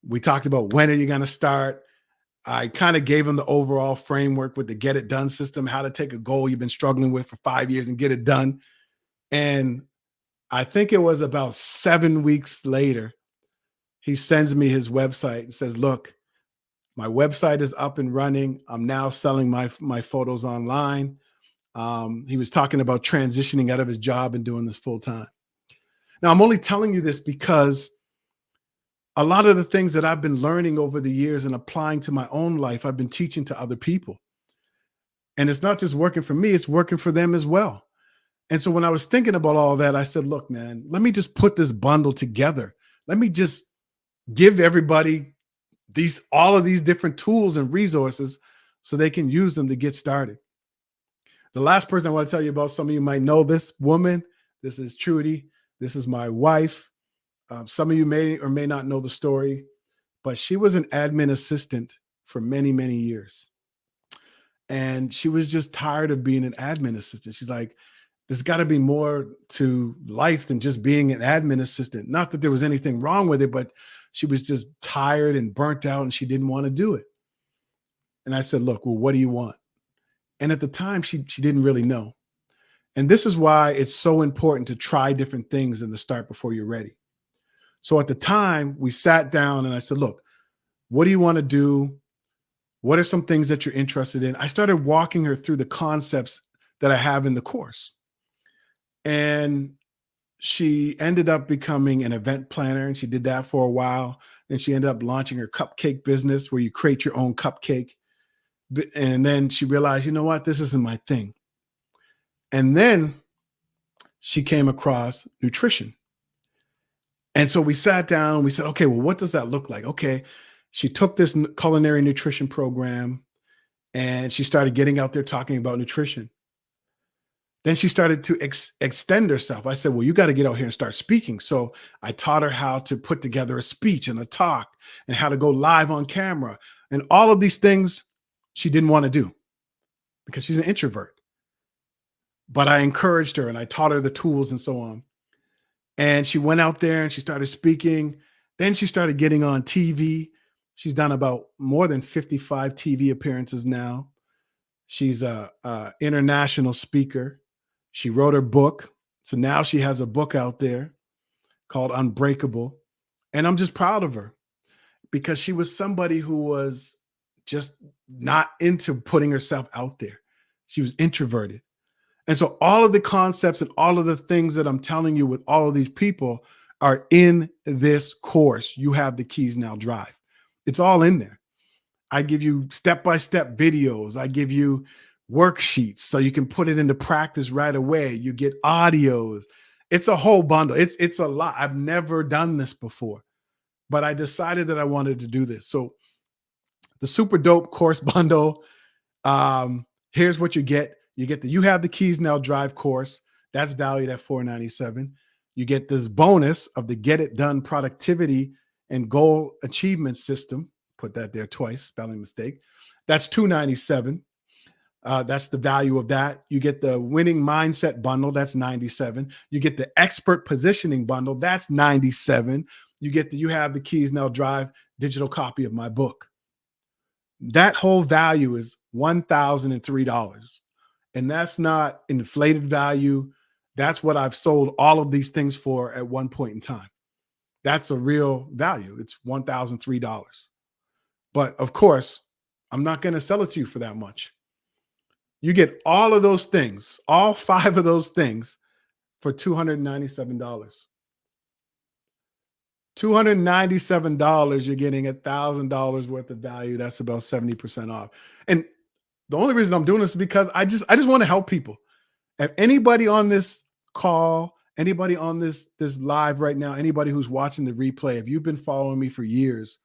We talked about, when are you going to start? I kind of gave him the overall framework with the get it done system, how to take a goal you've been struggling with for 5 years and get it done. And I think it was about 7 weeks later, he sends me his website and says, "Look, my website is up and running. I'm now selling my photos online." He was talking about transitioning out of his job and doing this full time. Now, I'm only telling you this because a lot of the things that I've been learning over the years and applying to my own life, I've been teaching to other people. And it's not just working for me, it's working for them as well. And so when I was thinking about all that, I said, "Look, man, let me just put this bundle together. Let me just give everybody all of these different tools and resources so they can use them to get started." The last person I want to tell you about, some of you might know this woman. This is Trudy. This is my wife. Some of you may or may not know the story, but she was an admin assistant for many, many years. And she was just tired of being an admin assistant. She's like, "There's got to be more to life than just being an admin assistant." Not that there was anything wrong with it, but she was just tired and burnt out, and she didn't want to do it. And I said, "Look, well, what do you want?" And at the time, she didn't really know. And this is why it's so important to try different things in the start before you're ready. So at the time, we sat down and I said, "Look, what do you want to do? What are some things that you're interested in?" I started walking her through the concepts that I have in the course. And she ended up becoming an event planner, and she did that for a while. Then she ended up launching her cupcake business where you create your own cupcake. And then she realized, you know what, this isn't my thing. And then she came across nutrition. And so we sat down, we said, "Okay, well, what does that look like?" Okay. She took this culinary nutrition program and she started getting out there talking about nutrition. Then she started to extend herself. I said, well, you got to get out here and start speaking. So I taught her how to put together a speech and a talk and how to go live on camera and all of these things she didn't want to do because she's an introvert. But I encouraged her and I taught her the tools and so on. And she went out there and she started speaking. Then she started getting on TV. She's done about more than 55 TV appearances now. She's a international speaker. She wrote her book. So now she has a book out there called Unbreakable. And I'm just proud of her because she was somebody who was just not into putting herself out there. She was introverted. And so all of the concepts and all of the things that I'm telling you with all of these people are in this course. You have the keys now drive. It's all in there. I give you step-by-step videos. I give you worksheets so you can put it into practice right away. You get audios. It's a whole bundle. It's a lot. I've never done this before, but I decided that I wanted to do this. So the super dope course bundle, here's what you get. You get the You Have the Keys Now Drive course. That's valued at $497. You get this bonus of the Get It Done productivity and goal achievement system. Put that there twice, spelling mistake. That's $297. That's the value of that. You get the winning mindset bundle. That's $97. You get the expert positioning bundle. That's $97. You get the You Have the Keys Now Drive digital copy of my book. That whole value is $1,003. And that's not inflated value. That's what I've sold all of these things for at one point in time. That's a real value. It's $1,003. But of course, I'm not going to sell it to you for that much. You get all of those things, all 5 of those things for $297. $297, you're getting $1,000 worth of value. That's about 70% off. And the only reason I'm doing this is because I just want to help people. If anybody on this call, anybody on this live right now, anybody who's watching the replay, if you've been following me for years,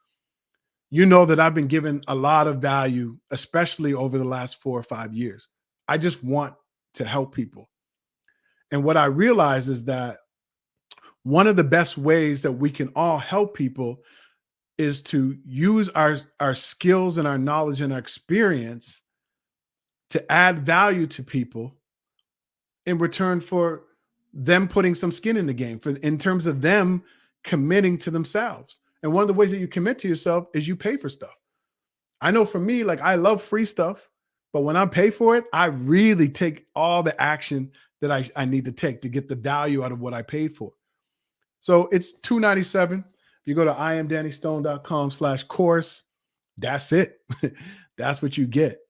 you know that I've been given a lot of value, especially over the last 4 or 5 years. I just want to help people. And what I realize is that one of the best ways that we can all help people is to use our skills and our knowledge and our experience to add value to people in return for them putting some skin in the game, in terms of them committing to themselves. And one of the ways that you commit to yourself is you pay for stuff. I know for me, like, I love free stuff, but when I pay for it, I really take all the action that I need to take to get the value out of what I paid for. So it's $297. If you go to iamdannystone.com/course, that's it. That's what you get.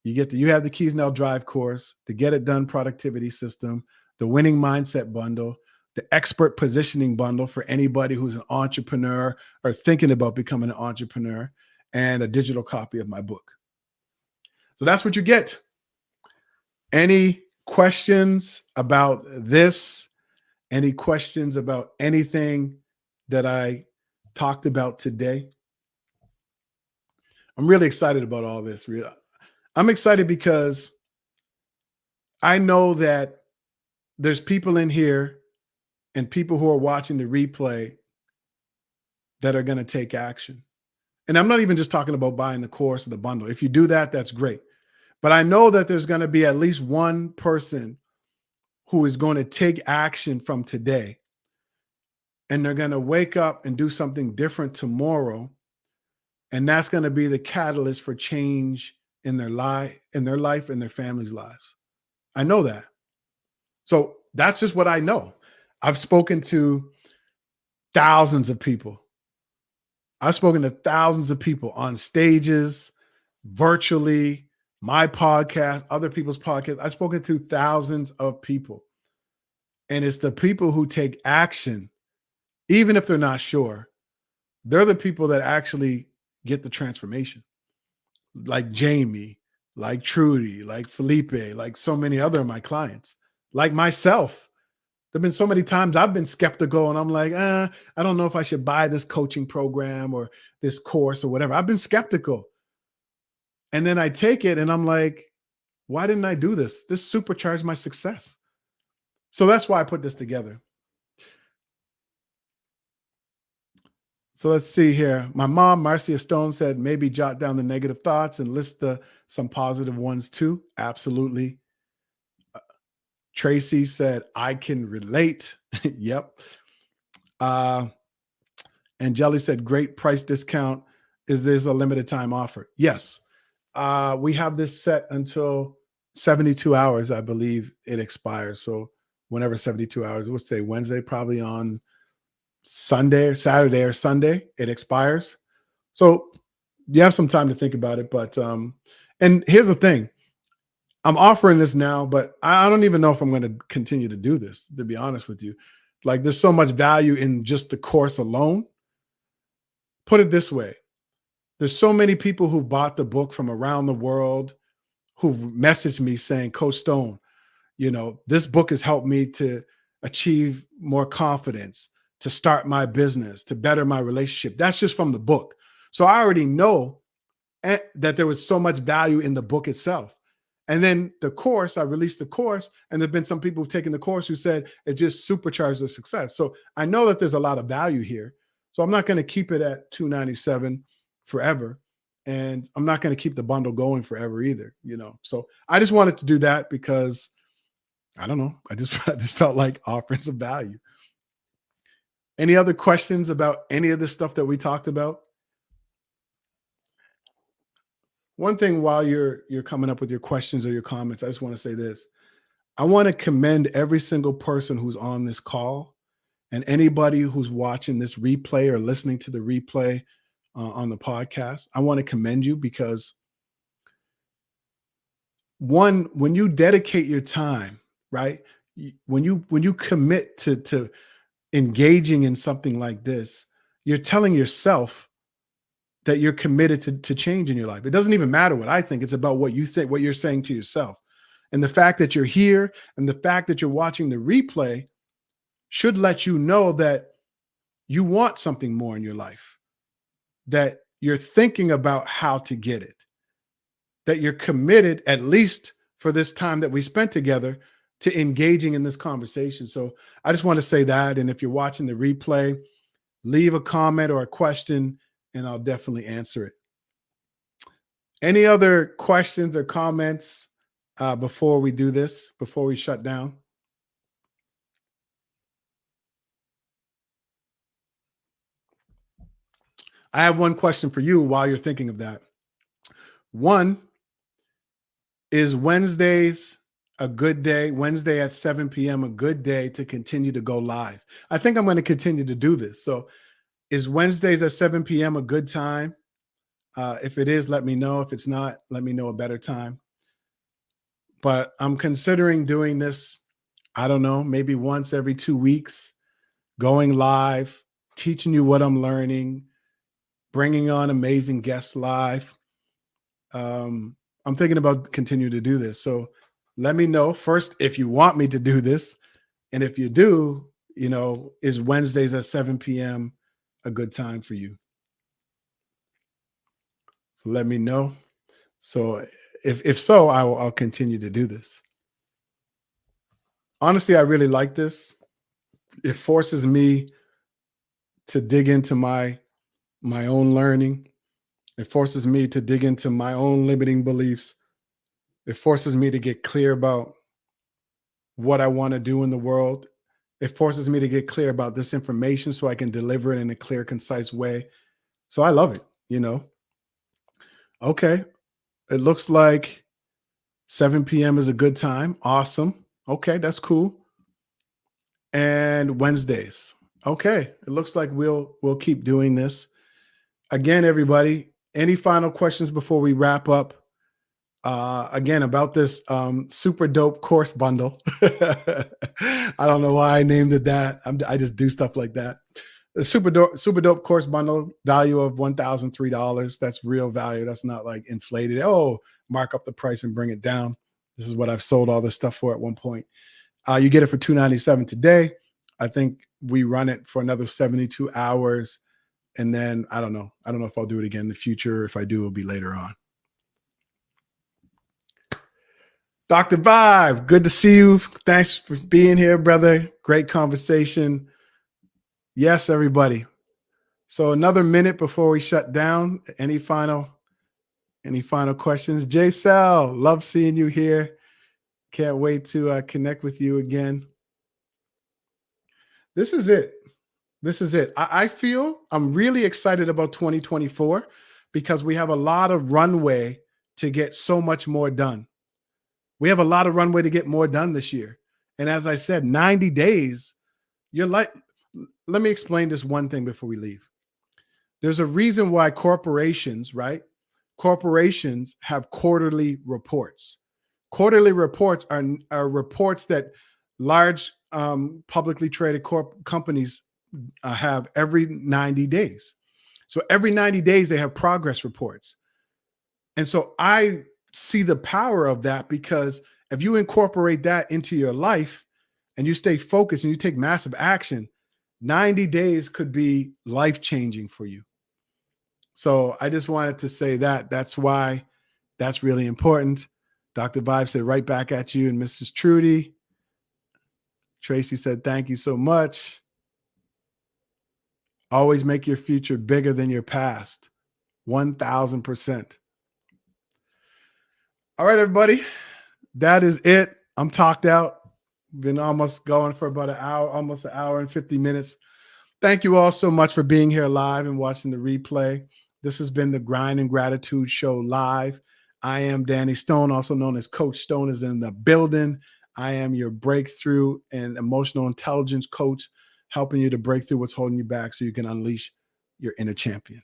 You get the You Have the Keys Now Drive course, the Get It Done productivity system, the winning mindset bundle, the expert positioning bundle for anybody who's an entrepreneur or thinking about becoming an entrepreneur, and a digital copy of my book. So that's what you get. Any questions about this? Any questions about anything that I talked about today? I'm really excited about all this. I'm excited because I know that there's people in here and people who are watching the replay that are going to take action. And I'm not even just talking about buying the course or the bundle. If you do that, that's great. But I know that there's going to be at least one person who is going to take action from today. And they're going to wake up and do something different tomorrow. And that's going to be the catalyst for change in their life, and their families' lives. I know that. So that's just what I know. I've spoken to thousands of people. I've spoken to thousands of people on stages, virtually, my podcast, other people's podcasts. I've spoken to thousands of people. And it's the people who take action, even if they're not sure, they're the people that actually get the transformation. Like Jamie, like Trudy, like Felipe, like so many other of my clients, like myself. There've been so many times I've been skeptical and I'm like, I don't know if I should buy this coaching program or this course or whatever. I've been skeptical. And then I take it and I'm like, why didn't I do this? This supercharged my success. So that's why I put this together. So let's see here. My mom, Marcia Stone, said maybe jot down the negative thoughts and list the some positive ones too. Absolutely. Tracy said, I can relate. Yep. Uh, and Jelly said, great price discount. Is this a limited time offer? Yes. We have this set until 72 hours, I believe it expires. So whenever 72 hours, we'll say Wednesday, probably on Sunday or Saturday or Sunday, it expires. So you have some time to think about it. But and here's the thing. I'm offering this now, but I don't even know if I'm going to continue to do this, to be honest with you. Like there's so much value in just the course alone. Put it this way. There's so many people who bought the book from around the world who've messaged me saying, Coach Stone, this book has helped me to achieve more confidence, to start my business, to better my relationship. That's just from the book. So I already know that there was so much value in the book itself. And then the course, I released the course, and there've been some people who've taken the course who said it just supercharged their success. So I know that there's a lot of value here. So I'm not going to keep it at $297 forever. And I'm not going to keep the bundle going forever either. So I just wanted to do that because I don't know. I just felt like offering some value. Any other questions about any of the stuff that we talked about? One thing while you're coming up with your questions or your comments, I just want to say this. I want to commend every single person who's on this call and anybody who's watching this replay or listening to the replay on the podcast. I want to commend you because one, when you dedicate your time, right? When you commit to engaging in something like this, you're telling yourself that you're committed to change in your life. It doesn't even matter what I think. It's about what you think, what you're saying to yourself. And the fact that you're here and the fact that you're watching the replay should let you know that you want something more in your life, that you're thinking about how to get it, that you're committed, at least for this time that we spent together, to engaging in this conversation. So I just want to say that. And if you're watching the replay, leave a comment or a question and I'll definitely answer it. Any other questions or comments before we do this, before we shut down? I have one question for you while you're thinking of that. One, is Wednesdays a good day? Wednesday at 7 p.m. a good day to continue to go live? I think I'm going to continue to do this. So is Wednesdays at 7 p.m. a good time? If it is, let me know. If it's not, let me know a better time. But I'm considering doing this, I don't know, maybe once every 2 weeks, going live, teaching you what I'm learning, bringing on amazing guests live. I'm thinking about continuing to do this. So let me know first if you want me to do this. And if you do, is Wednesdays at 7 p.m. a good time for you? So let me know. So if so, I'll continue to do this. Honestly, I really like this. It forces me to dig into my own learning. It forces me to dig into my own limiting beliefs. It forces me to get clear about what I want to do in the world. It forces me to get clear about this information so I can deliver it in a clear, concise way. So I love it. Okay. It looks like 7 p.m. is a good time. Awesome. Okay, that's cool. And Wednesdays. Okay. It looks like we'll keep doing this. Again, everybody, any final questions before we wrap up? Again, about this super dope course bundle. I don't know why I named it that. I just do stuff like that. The super dope course bundle, value of $1,003. That's real value. That's not like inflated. Oh, mark up the price and bring it down. This is what I've sold all this stuff for at one point. You get it for $297 today. I think we run it for another 72 hours. And then I don't know. I don't know if I'll do it again in the future. If I do, it'll be later on. Dr. Vibe, good to see you. Thanks for being here, brother. Great conversation. Yes, everybody. So another minute before we shut down. Any final questions? Jay Sell, love seeing you here. Can't wait to connect with you again. This is it. This is it. I feel I'm really excited about 2024 because we have a lot of runway to get so much more done. We have a lot of runway to get more done this year. And as I said, 90 days, you're like, let me explain this one thing before we leave. There's a reason why corporations, right? Corporations have quarterly reports. Quarterly reports are reports that large publicly traded companies have every 90 days. So every 90 days, they have progress reports. And so I see the power of that because if you incorporate that into your life and you stay focused and you take massive action, 90 days could be life-changing for you. So I just wanted to say that. That's why that's really important. Dr. Vibe said, right back at you. And Mrs. Trudy. Tracy said, thank you so much. Always make your future bigger than your past. 1000%. All right, everybody. That is it. I'm talked out. Been almost going for about an hour, almost an hour and 50 minutes. Thank you all so much for being here live and watching the replay. This has been the Grind and Gratitude Show live. I am Danny Stone, also known as Coach Stone, is in the building. I am your breakthrough and emotional intelligence coach, helping you to break through what's holding you back so you can unleash your inner champion.